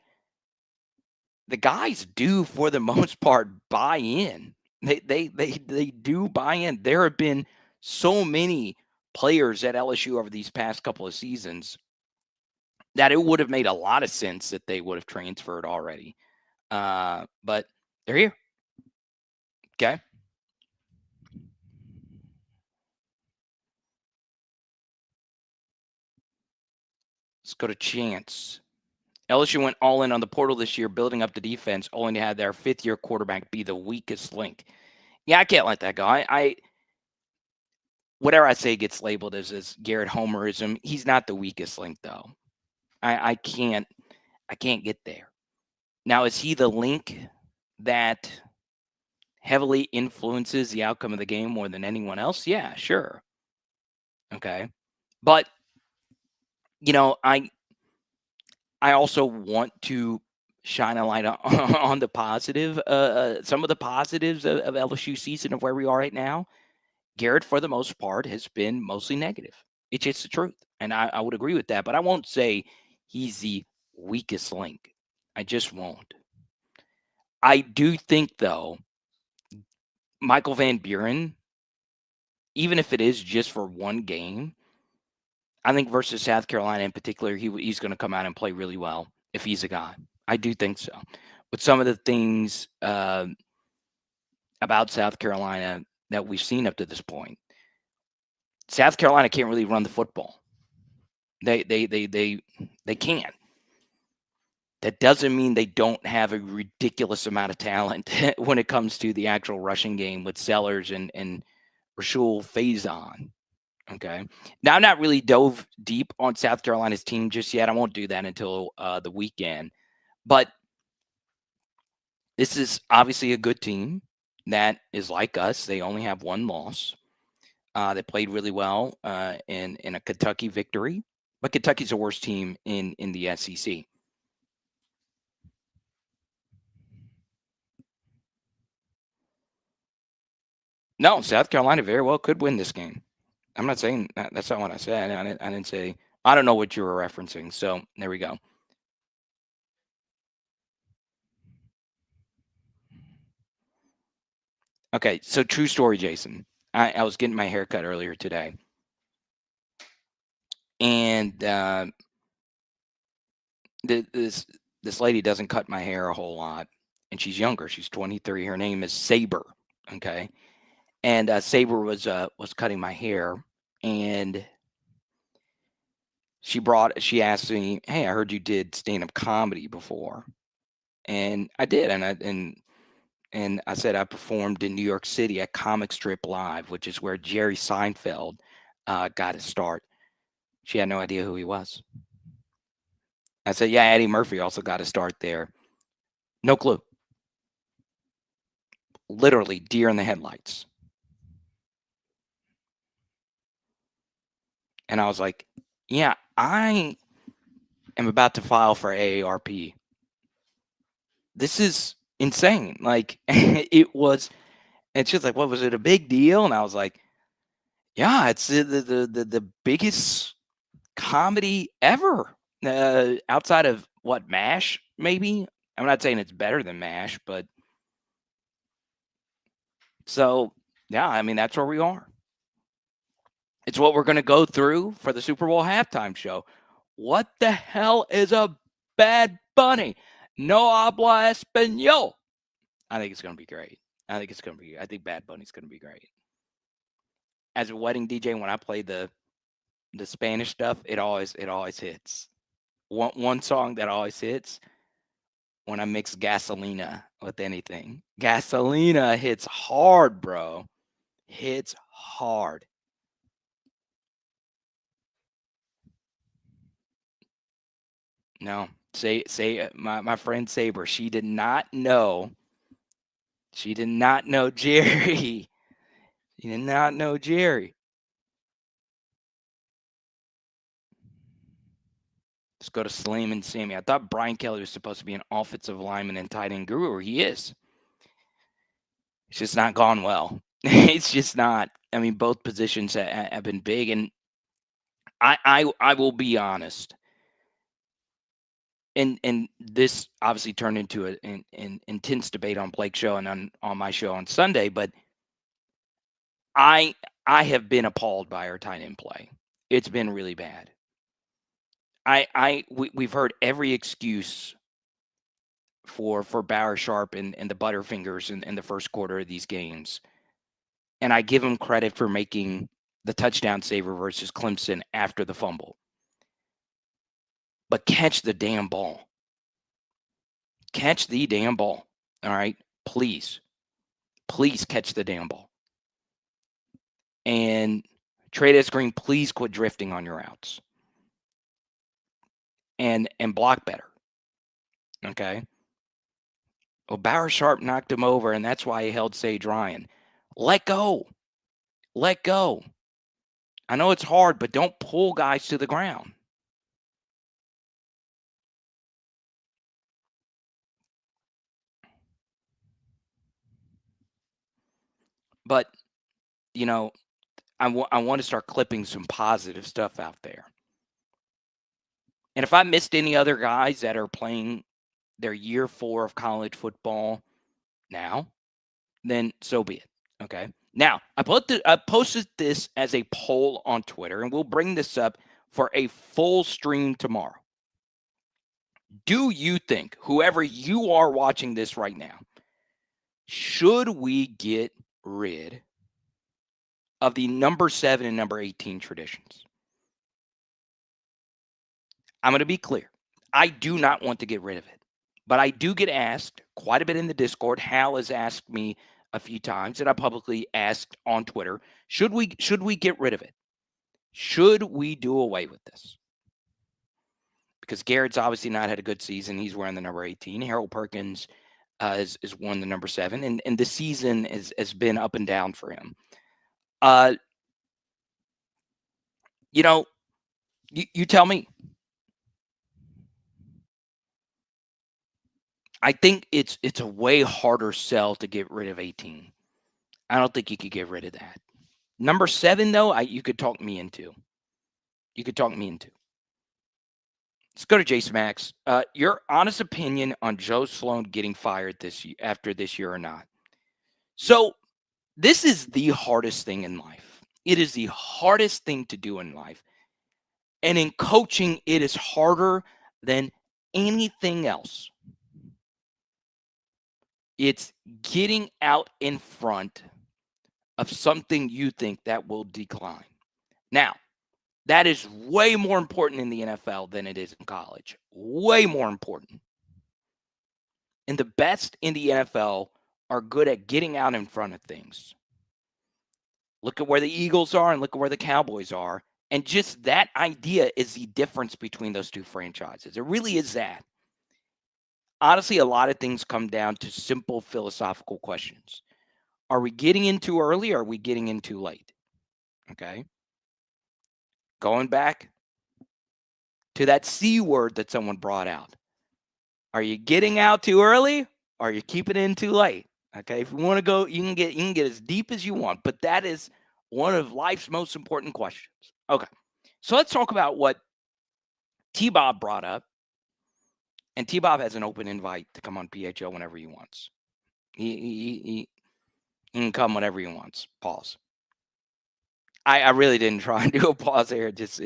the guys do, for the most part, buy in. They do buy in. There have been so many players at LSU over these past couple of seasons that it would have made a lot of sense that they would have transferred already. But they're here. Okay. Let's go to Chance. LSU went all in on the portal this year, building up the defense, only to have their 5th-year quarterback be the weakest link. Yeah, I can't let that go. I whatever I say gets labeled as Garrett homerism. He's not the weakest link, though. I can't get there. Now, is he the link that heavily influences the outcome of the game more than anyone else? Yeah, sure. Okay. But, I also want to shine a light on the positive, some of the positives of LSU season of where we are right now. Garrett, for the most part, has been mostly negative. It's just the truth. And I would agree with that, but I won't say he's the weakest link. I just won't. I do think, though, Michael Van Buren, even if it is just for one game, I think versus South Carolina in particular, he's going to come out and play really well if he's a guy. I do think so. With some of the things about South Carolina that we've seen up to this point, South Carolina can't really run the football. They can't. That doesn't mean they don't have a ridiculous amount of talent when it comes to the actual rushing game with Sellers and Rashul Faison. Okay. Now, I'm not really dove deep on South Carolina's team just yet. I won't do that until the weekend. But this is obviously a good team that is like us. They only have one loss. They played really well in a Kentucky victory. But Kentucky's the worst team in the SEC. No, South Carolina very well could win this game. I'm not saying that. That's not what I said. I didn't say. I don't know what you were referencing. So there we go. Okay, so true story, Jason. I was getting my hair cut earlier today, and this lady doesn't cut my hair a whole lot, and she's younger. She's 23. Her name is Saber. Okay, and Saber was cutting my hair, and she asked me, "Hey, I heard you did stand-up comedy before," and I did, and I said I performed in New York City at Comic Strip Live, which is where Jerry Seinfeld got his start. She had no idea who he was. I said, yeah, Eddie Murphy also got his start there. No clue. Literally deer in the headlights. And I was like, yeah, I am about to file for AARP. This is insane. Like, it's just like, what was it, a big deal? And I was like, yeah, it's the biggest comedy ever, outside of what, MASH, maybe. I'm not saying it's better than MASH, but so yeah, I mean, that's where we are. It's what we're going to go through for the Super Bowl halftime show. What the hell is a Bad Bunny? No habla español. I think it's going to be great. I think Bad Bunny's going to be great. As a wedding DJ, when I play the Spanish stuff, it always hits. One song that always hits when I mix Gasolina with anything. Gasolina hits hard, bro. Hits hard. No, my friend Saber. She did not know. She did not know Jerry. She did not know Jerry. Let's go to Slim and Sammy. I thought Brian Kelly was supposed to be an offensive lineman and tight end guru. He is. It's just not gone well. It's just not. I mean, both positions have been big, and I will be honest. And this obviously turned into an intense debate on Blake's show and on my show on Sunday, but I have been appalled by our tight end play. It's been really bad. We've heard every excuse for Bauer Sharp and the Butterfingers in the first quarter of these games. And I give him credit for making the touchdown saver versus Clemson after the fumble. But catch the damn ball. Catch the damn ball. All right? Please. Please catch the damn ball. And Trades Green, please quit drifting on your routes. And block better. Okay? Well, Bauer Sharp knocked him over, and that's why he held Sage Ryan. Let go. Let go. I know it's hard, but don't pull guys to the ground. But, you know, I want to start clipping some positive stuff out there. And if I missed any other guys that are playing their year 4 of college football now, then so be it. Okay. Now, I posted this as a poll on Twitter, and we'll bring this up for a full stream tomorrow. Do you think, whoever you are watching this right now, should we get rid of the number 7 and number 18 traditions? I'm going to be clear. I do not want to get rid of it, but I do get asked quite a bit in the Discord. Hal has asked me a few times, and I publicly asked on Twitter, should we get rid of it? Should we do away with this? Because Garrett's obviously not had a good season. He's wearing the number 18. Harold Perkins is worn the number 7, and the season has been up and down for him. You tell me. I think it's a way harder sell to get rid of 18. I don't think you could get rid of that. Number 7, though, you could talk me into. Let's go to Jace Max. Your honest opinion on Joe Sloan getting fired after this year or not? So this is the hardest thing in life. It is the hardest thing to do in life. And in coaching, it is harder than anything else. It's getting out in front of something you think that will decline. Now, that is way more important in the NFL than it is in college. Way more important. And the best in the NFL are good at getting out in front of things. Look at where the Eagles are and look at where the Cowboys are. And just that idea is the difference between those two franchises. It really is that. Honestly, a lot of things come down to simple philosophical questions. Are we getting in too early or are we getting in too late? Okay. Going back to that C word that someone brought out. Are you getting out too early or are you keeping it in too late? Okay. If you want to go, you can get as deep as you want, but that is one of life's most important questions. Okay. So let's talk about what T-Bob brought up. And T-Bob has an open invite to come on PHO whenever he wants. He can come whenever he wants. Pause. I really didn't try and do a pause there. It just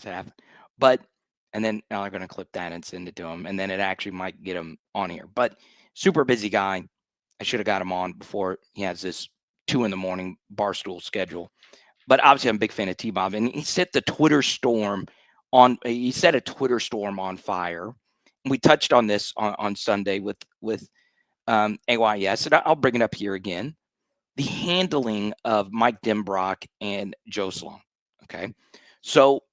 happened. And then now I'm going to clip that and send it to him. And then it actually might get him on here. But super busy guy. I should have got him on before he has this 2 a.m. Barstool schedule. But obviously I'm a big fan of T-Bob. And he set a Twitter storm on fire. We touched on this on Sunday with AYS, and I'll bring it up here again. The handling of Mike Denbrock and Joe Sloan. Okay, so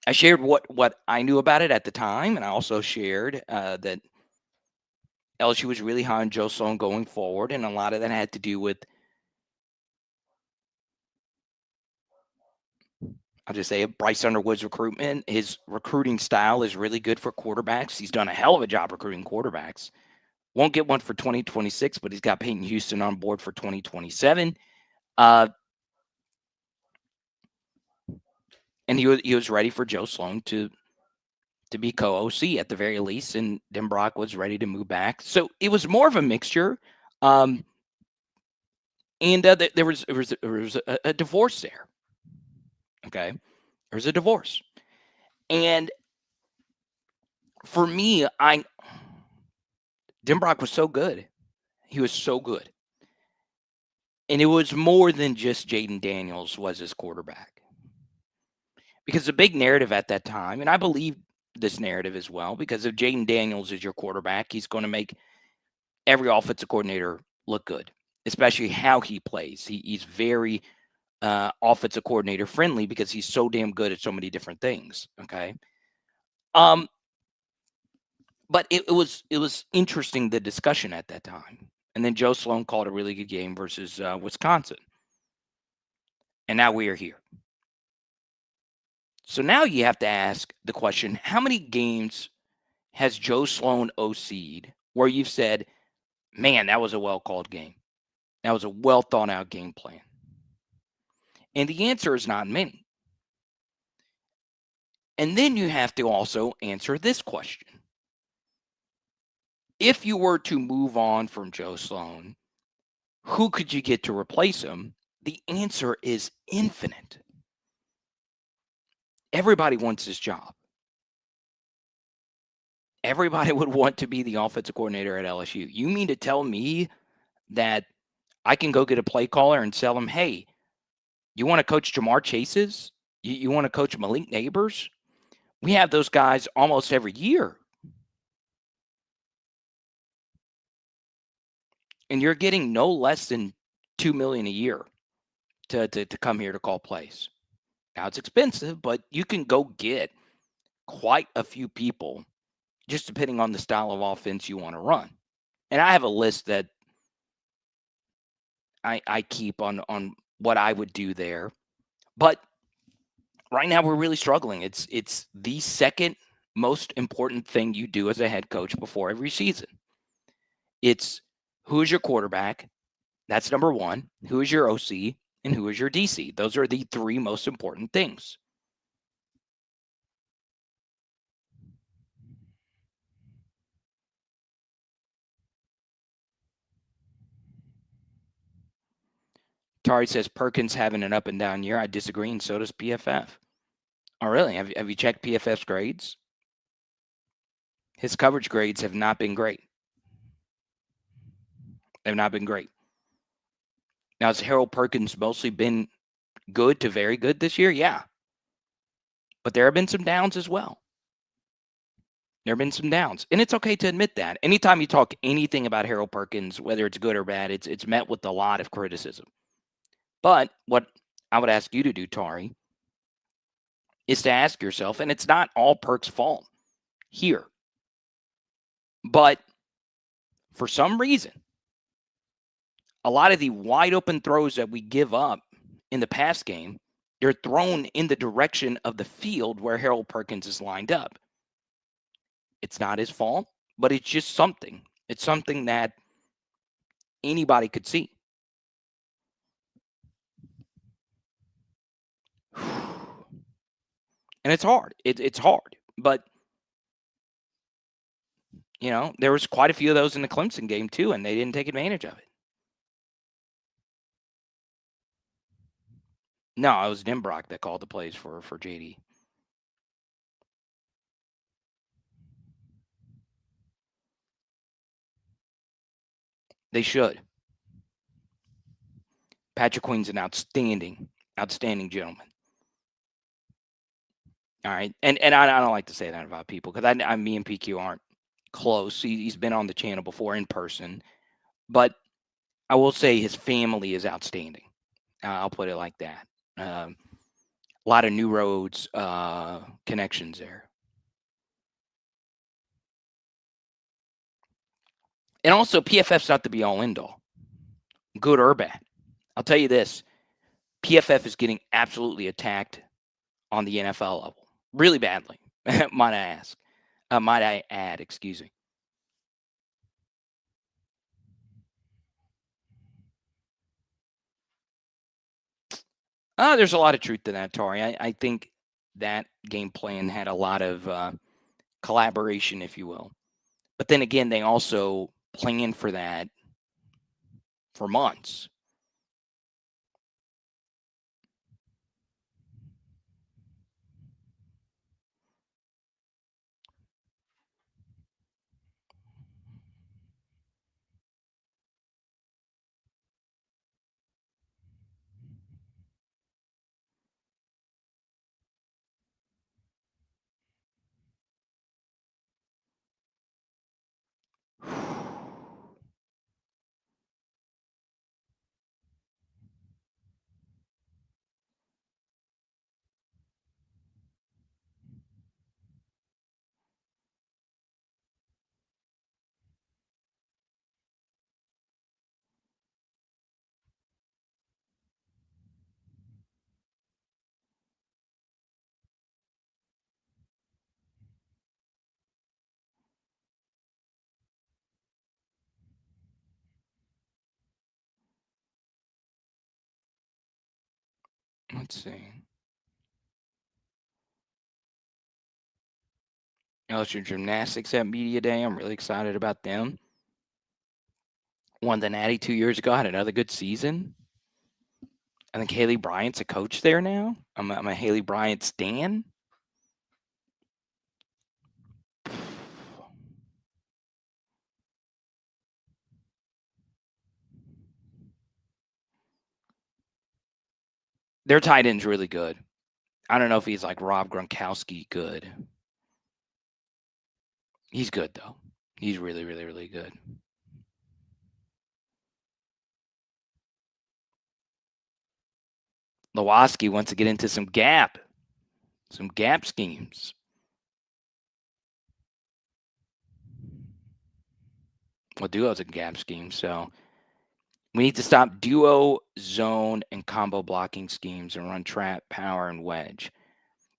I shared what I knew about it at the time, and I also shared that LSU was really high on Joe Sloan going forward, and a lot of that had to do with, I'll just say it, Bryce Underwood's recruitment. His recruiting style is really good for quarterbacks. He's done a hell of a job recruiting quarterbacks. Won't get one for 2026, but he's got Peyton Houston on board for 2027. And he was ready for Joe Sloan to be co-OC at the very least, and Denbrock was ready to move back. So it was more of a mixture. And there was a divorce there. Okay, there's a divorce. And for me, Denbrock was so good. He was so good. And it was more than just Jaden Daniels was his quarterback. Because the big narrative at that time, and I believe this narrative as well, because if Jaden Daniels is your quarterback, he's going to make every offensive coordinator look good, especially how he plays. He's very offensive coordinator friendly because he's so damn good at so many different things. Okay. But it was interesting, the discussion at that time. And then Joe Sloan called a really good game versus Wisconsin. And now we are here. So now you have to ask the question, how many games has Joe Sloan OC'd where you've said, man, that was a well-called game. That was a well-thought-out game plan. And the answer is not many. And then you have to also answer this question. If you were to move on from Joe Sloan, who could you get to replace him? The answer is infinite. Everybody wants his job. Everybody would want to be the offensive coordinator at LSU. You mean to tell me that I can go get a play caller and tell him, hey, you want to coach Jamar Chase's? You want to coach Malik Neighbors? We have those guys almost every year. And you're getting no less than $2 million a year to come here to call plays. Now, it's expensive, but you can go get quite a few people just depending on the style of offense you want to run. And I have a list that I keep on what I would do there. But right now we're really struggling. It's the second most important thing you do as a head coach before every season. It's who is your quarterback? That's number one. Who is your OC? And who is your DC? Those are the three most important things. Tari says Perkins having an up and down year. I disagree, and so does PFF. Oh, really? Have you checked PFF's grades? His coverage grades have not been great. They've not been great. Now, has Harold Perkins mostly been good to very good this year? Yeah. But there have been some downs as well. There have been some downs. And it's okay to admit that. Anytime you talk anything about Harold Perkins, whether it's good or bad, it's met with a lot of criticism. But what I would ask you to do, Tari, is to ask yourself, and it's not all Perk's fault here, but for some reason, a lot of the wide open throws that we give up in the pass game, they're thrown in the direction of the field where Harold Perkins is lined up. It's not his fault, but it's just something. It's something that anybody could see. And it's hard. It's hard. But, you know, there was quite a few of those in the Clemson game too, and they didn't take advantage of it. No, it was Denbrock that called the plays for JD. They should. Patrick Queen's an outstanding gentleman. All right. And I don't like to say that about people because me and PQ aren't close. He's been on the channel before in person. But I will say his family is outstanding. I'll put it like that. A lot of New Roads connections there. And also, PFF's not the be-all, end-all, good or bad. I'll tell you this. PFF is getting absolutely attacked on the NFL level. Really badly, might I add, excuse me. There's a lot of truth to that, Tari. I think that game plan had a lot of collaboration, if you will. But then again, they also planned for that for months. Let's see. LSU Gymnastics at Media Day. I'm really excited about them. Won the Natty 2 years ago. Had another good season. I think Haley Bryant's a coach there now. I'm a Haley Bryant stan. Their tight end's really good. I don't know if he's like Rob Gronkowski good. He's good, though. He's really, really, really good. Lewoski wants to get into some gap schemes. Well, duos and gap schemes. So we need to stop duo, zone, and combo blocking schemes and run trap, power, and wedge.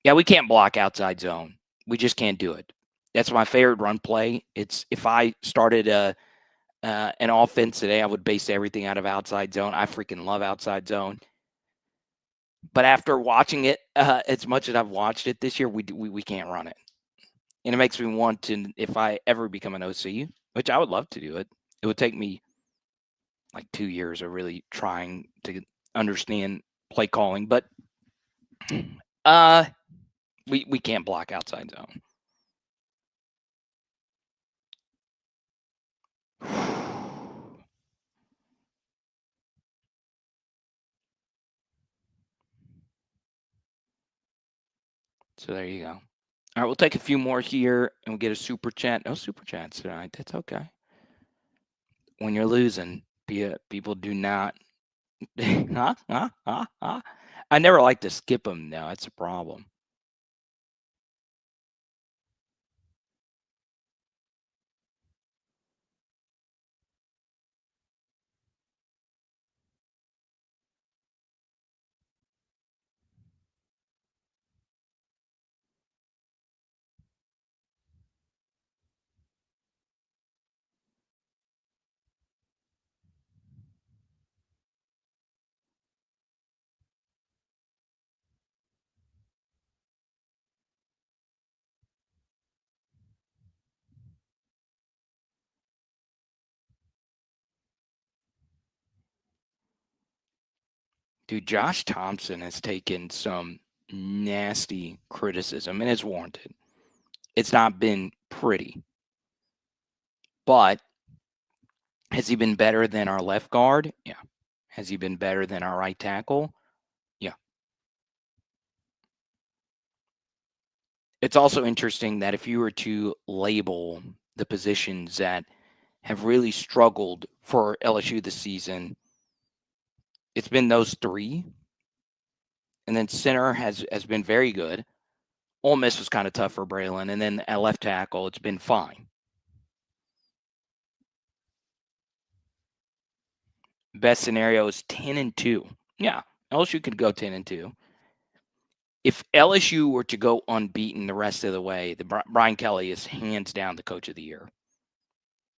Yeah, we can't block outside zone. We just can't do it. That's my favorite run play. It's if I started an offense today, I would base everything out of outside zone. I freaking love outside zone. But after watching it as much as I've watched it this year, we can't run it. And it makes me want to, if I ever become an OC, which I would love to do it, it would take me like 2 years of really trying to understand play calling. But we can't block outside zone. So there you go. All right, we'll take a few more here and we'll get a super chat. No super chats tonight. That's okay. When you're losing, people do not. I never like to skip them, though. That's a problem. Dude, Josh Thompson has taken some nasty criticism, and it's warranted. It's not been pretty. But has he been better than our left guard? Yeah. Has he been better than our right tackle? Yeah. It's also interesting that if you were to label the positions that have really struggled for LSU this season, it's been those three. And then center has been very good. Ole Miss was kind of tough for Braylon. And then at left tackle, it's been fine. Best scenario is 10-2. Yeah, LSU could go 10-2. If LSU were to go unbeaten the rest of the way, Brian Kelly is hands down the coach of the year.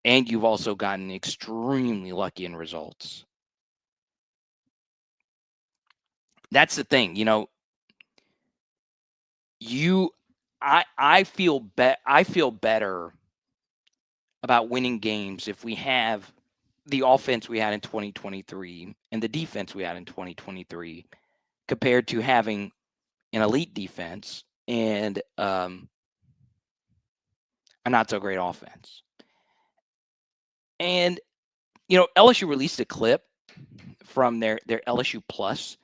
And you've also gotten extremely lucky in results. That's the thing, I feel better about winning games if we have the offense we had in 2023 and the defense we had in 2023 compared to having an elite defense and a not so great offense. And LSU released a clip from their LSU Plus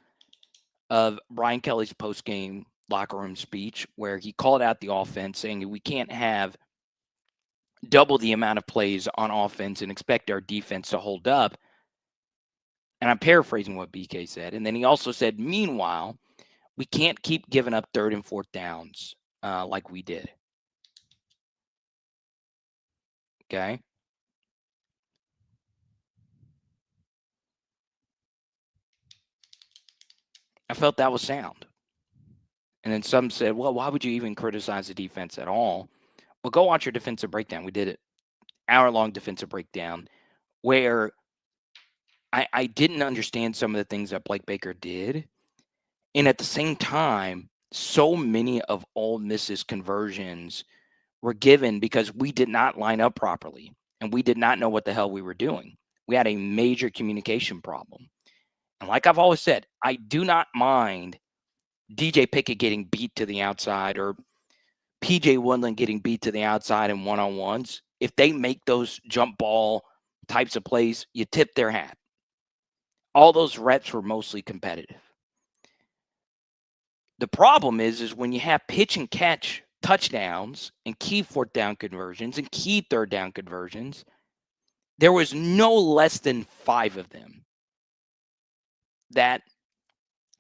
of Brian Kelly's post-game locker room speech where he called out the offense saying we can't have double the amount of plays on offense and expect our defense to hold up. And I'm paraphrasing what BK said. And then he also said, meanwhile, we can't keep giving up 3rd and 4th downs like we did. Okay. I felt that was sound. And then some said, well, why would you even criticize the defense at all? Well, go watch your defensive breakdown. We did an hour-long defensive breakdown where I didn't understand some of the things that Blake Baker did. And at the same time, so many of Ole Miss's conversions were given because we did not line up properly and we did not know what the hell we were doing. We had a major communication problem. And like I've always said, I do not mind DJ Pickett getting beat to the outside or PJ Woodland getting beat to the outside in one-on-ones. If they make those jump ball types of plays, you tip their hat. All those reps were mostly competitive. The problem is when you have pitch and catch touchdowns and key 4th down conversions and key 3rd down conversions, there was no less than 5 of them that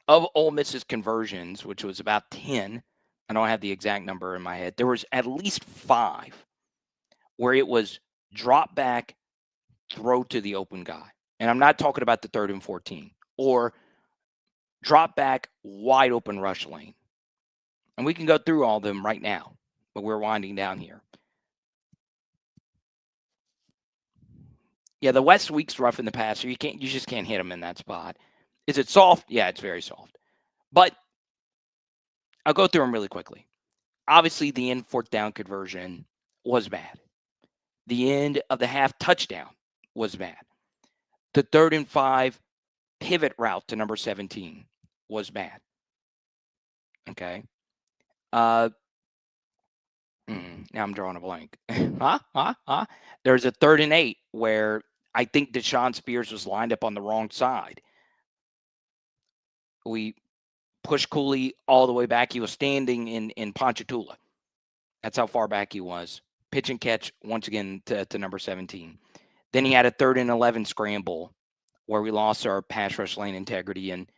of Ole Miss's conversions, which was about 10, I don't have the exact number in my head, there was at least 5 where it was drop back, throw to the open guy. And I'm not talking about the 3rd and 14 or drop back, wide open rush lane. And we can go through all of them right now, but we're winding down here. Yeah, the West Week's rough in the passer. You just can't hit him in that spot. Is it soft? Yeah, it's very soft. But I'll go through them really quickly. Obviously, the end 4th down conversion was bad. The end of the half touchdown was bad. The 3rd and 5 pivot route to number 17 was bad. Okay. Now I'm drawing a blank. There's a 3rd and 8 where I think Deshaun Spears was lined up on the wrong side. We pushed Cooley all the way back. He was standing in Ponchatoula. That's how far back he was. Pitch and catch once again to number 17. Then he had a 3rd and 11 scramble where we lost our pass rush lane integrity and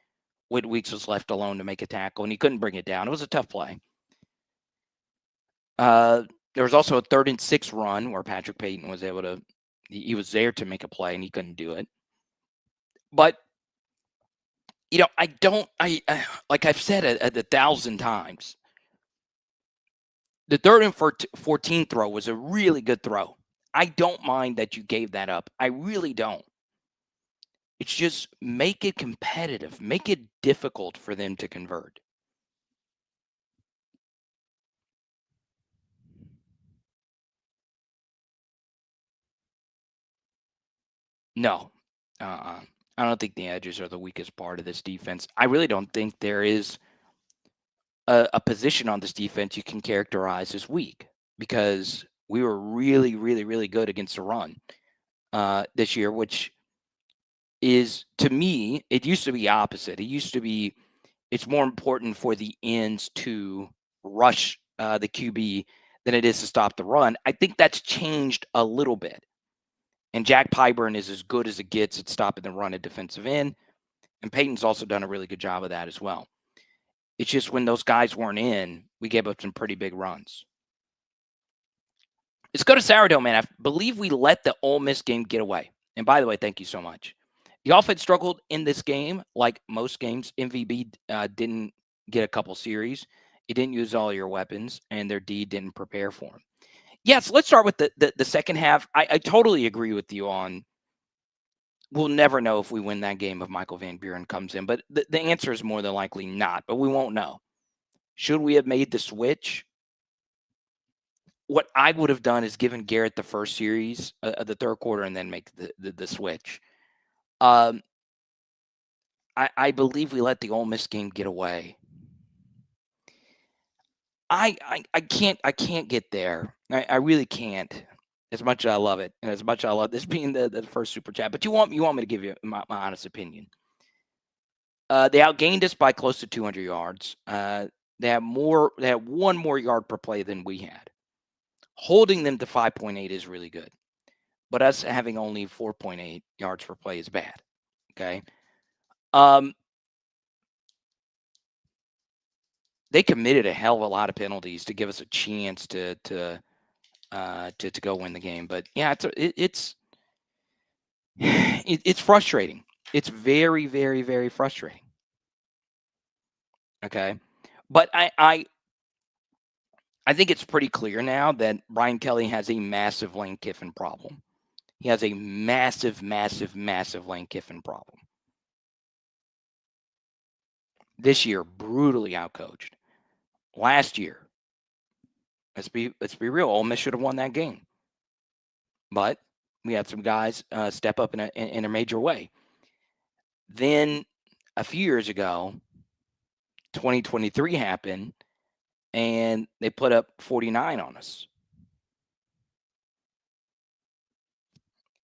Whit Weeks was left alone to make a tackle, and he couldn't bring it down. It was a tough play. There was also a 3rd and 6 run where Patrick Payton was able to, he was there to make a play, and he couldn't do it. But, I like I've said it 1,000 times, the 3rd and 14 throw was a really good throw. I don't mind that you gave that up. I really don't. It's just make it competitive. Make it difficult for them to convert. No. I don't think the edges are the weakest part of this defense. I really don't think there is a position on this defense you can characterize as weak because we were really, really, really good against the run this year, which is, to me, it used to be opposite. It used to be it's more important for the ends to rush the QB than it is to stop the run. I think that's changed a little bit. And Jack Pyburn is as good as it gets at stopping the run at defensive end. And Peyton's also done a really good job of that as well. It's just when those guys weren't in, we gave up some pretty big runs. Let's go to Sourdough, man. I believe we let the Ole Miss game get away. And by the way, thank you so much. The offense struggled in this game, like most games. MVB didn't get a couple series. It didn't use all your weapons, and their D didn't prepare for him. Yes, let's start with the second half. I totally agree with you on we'll never know if we win that game if Michael Van Buren comes in, but the answer is more than likely not, but we won't know. Should we have made the switch? What I would have done is given Garrett the first series of the 3rd quarter and then make the switch. I believe we let the Ole Miss game get away. I can't get there. I really can't. As much as I love it, and as much as I love this being the first super chat, but you want me to give you my honest opinion. They outgained us by close to 200 yards. They had one more yard per play than we had. Holding them to 5.8 is really good, but us having only 4.8 yards per play is bad. Okay. They committed a hell of a lot of penalties to give us a chance to go win the game. But yeah, it's frustrating. It's very, very, very frustrating. Okay. But I think it's pretty clear now that Brian Kelly has a massive Lane Kiffin problem. He has a massive, massive, massive Lane Kiffin problem. This year, brutally outcoached. Last year, let's be real, Ole Miss should have won that game. But we had some guys step up in a major way. Then a few years ago, 2023 happened, and they put up 49 on us.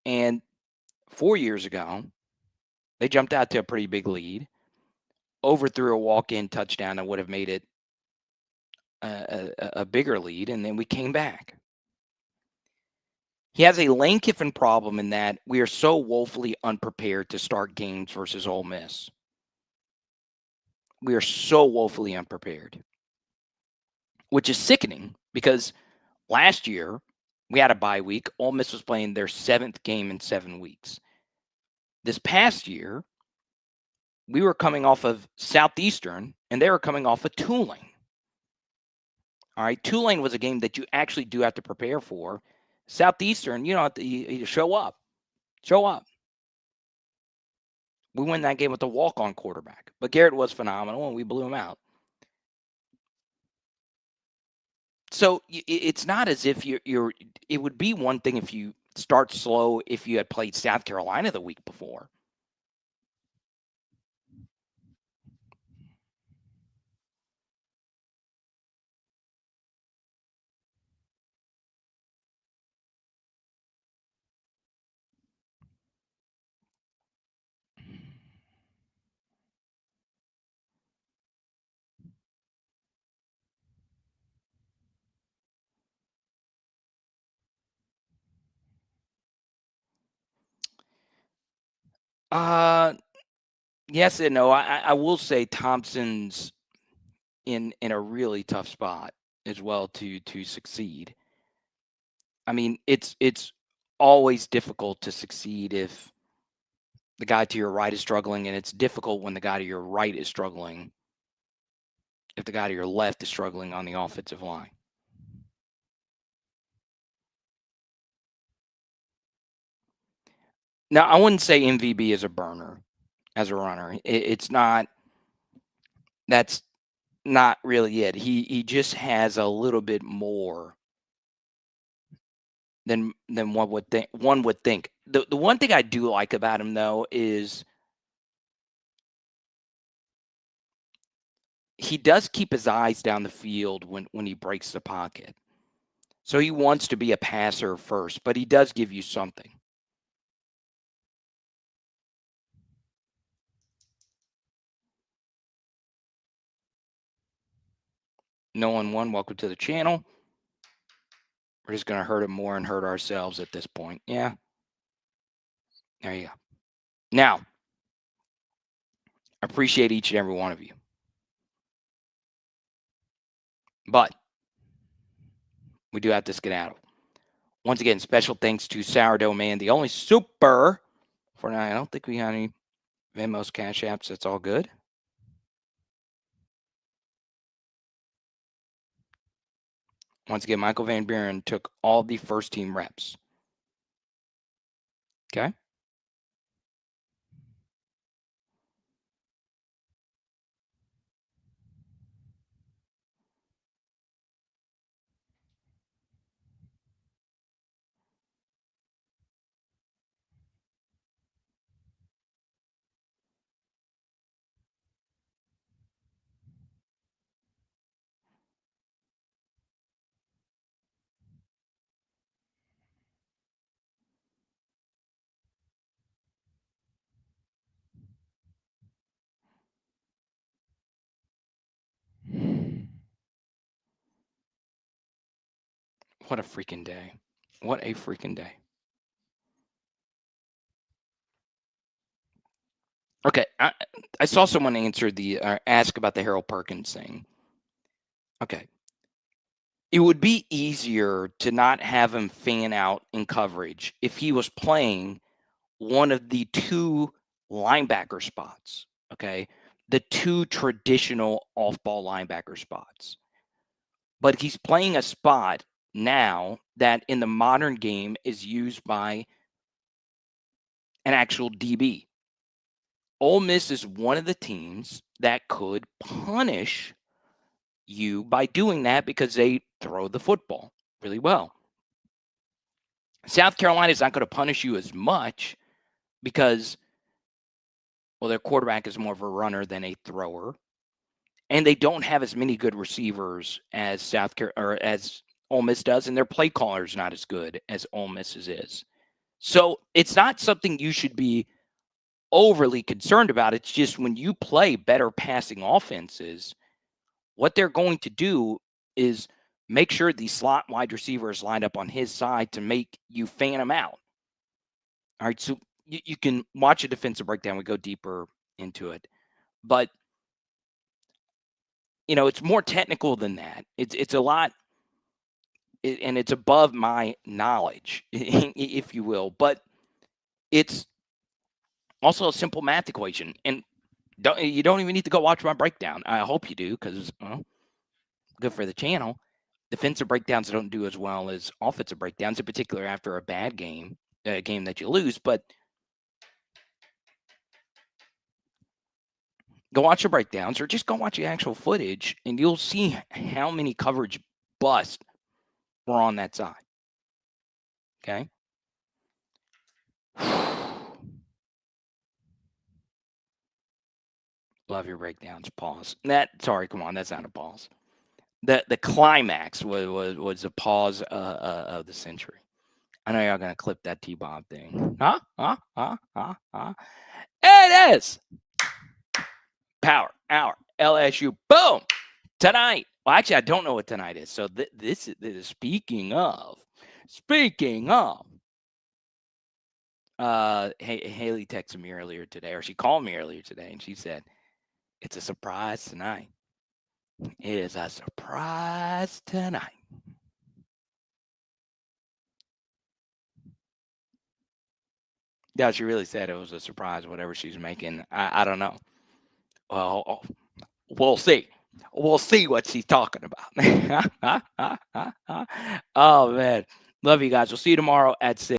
And 4 years ago, they jumped out to a pretty big lead, overthrew a walk-in touchdown that would have made it a bigger lead, and then we came back. He has a Lane Kiffin problem in that we are so woefully unprepared to start games versus Ole Miss. we are so woefully unprepared, which is sickening because last year we had a bye week. Ole Miss was playing their 7th game in 7 weeks. This past year, we were coming off of Southeastern, and they were coming off of Tulane. All right, Tulane was a game that you actually do have to prepare for. Southeastern, you don't have to you show up. Show up. We win that game with a walk-on quarterback, but Garrett was phenomenal, and we blew him out. So it's not as if you're. It would be one thing if you start slow if you had played South Carolina the week before. Yes and no. I will say Thompson's in a really tough spot as well to succeed. I mean, it's always difficult to succeed if the guy to your right is struggling, and it's difficult when the guy to your right is struggling if the guy to your left is struggling on the offensive line. Now, I wouldn't say MVB is a burner as a runner. It's not. That's not really it. He just has a little bit more than one would think. The one thing I do like about him though is he does keep his eyes down the field when he breaks the pocket. So he wants to be a passer first, but he does give you something. No one won. Welcome to the channel. We're just going to hurt him more and hurt ourselves at this point. Yeah. There you go. Now, I appreciate each and every one of you. But we do have to skedaddle. Once again, special thanks to Sourdough Man, the only super for now. I don't think we got any Venmos, Cash Apps. That's all good. Once again, Michael Van Buren took all the first team reps. Okay. What a freaking day. What a freaking day. Okay, I saw someone answer ask about the Harold Perkins thing. Okay. It would be easier to not have him fan out in coverage if he was playing one of the 2 linebacker spots, okay? The 2 traditional off-ball linebacker spots. But he's playing a spot now that in the modern game is used by an actual DB. Ole Miss is one of the teams that could punish you by doing that because they throw the football really well. South Carolina is not going to punish you as much because, well, their quarterback is more of a runner than a thrower, and they don't have as many good receivers as as Ole Miss does, and their play caller is not as good as Ole Miss's is. So it's not something you should be overly concerned about. It's just when you play better passing offenses, what they're going to do is make sure the slot wide receivers lined up on his side to make you fan him out. All right, so you can watch a defensive breakdown. We go deeper into it. But it's more technical than that. It's a lot, and it's above my knowledge, if you will. But it's also a simple math equation, and you don't even need to go watch my breakdown. I hope you do, because good for the channel. Defensive breakdowns don't do as well as offensive breakdowns, in particular after a bad game, a game that you lose. But go watch the breakdowns, or just go watch the actual footage, and you'll see how many coverage busts were on that side. Okay. Love your breakdowns. Pause. Sorry, come on, that's not a pause. The climax was a pause of the century. I know y'all gonna clip that T-Bob thing. It is Power Hour LSU. Boom tonight. Well, actually, I don't know what tonight is. So this is speaking of. Haley texted me earlier today, or she called me earlier today, and she said, it's a surprise tonight. It is a surprise tonight. Yeah, she really said it was a surprise, whatever she's making. I don't know. Well, we'll see. We'll see what she's talking about. Oh, man. Love you guys. We'll see you tomorrow at 6.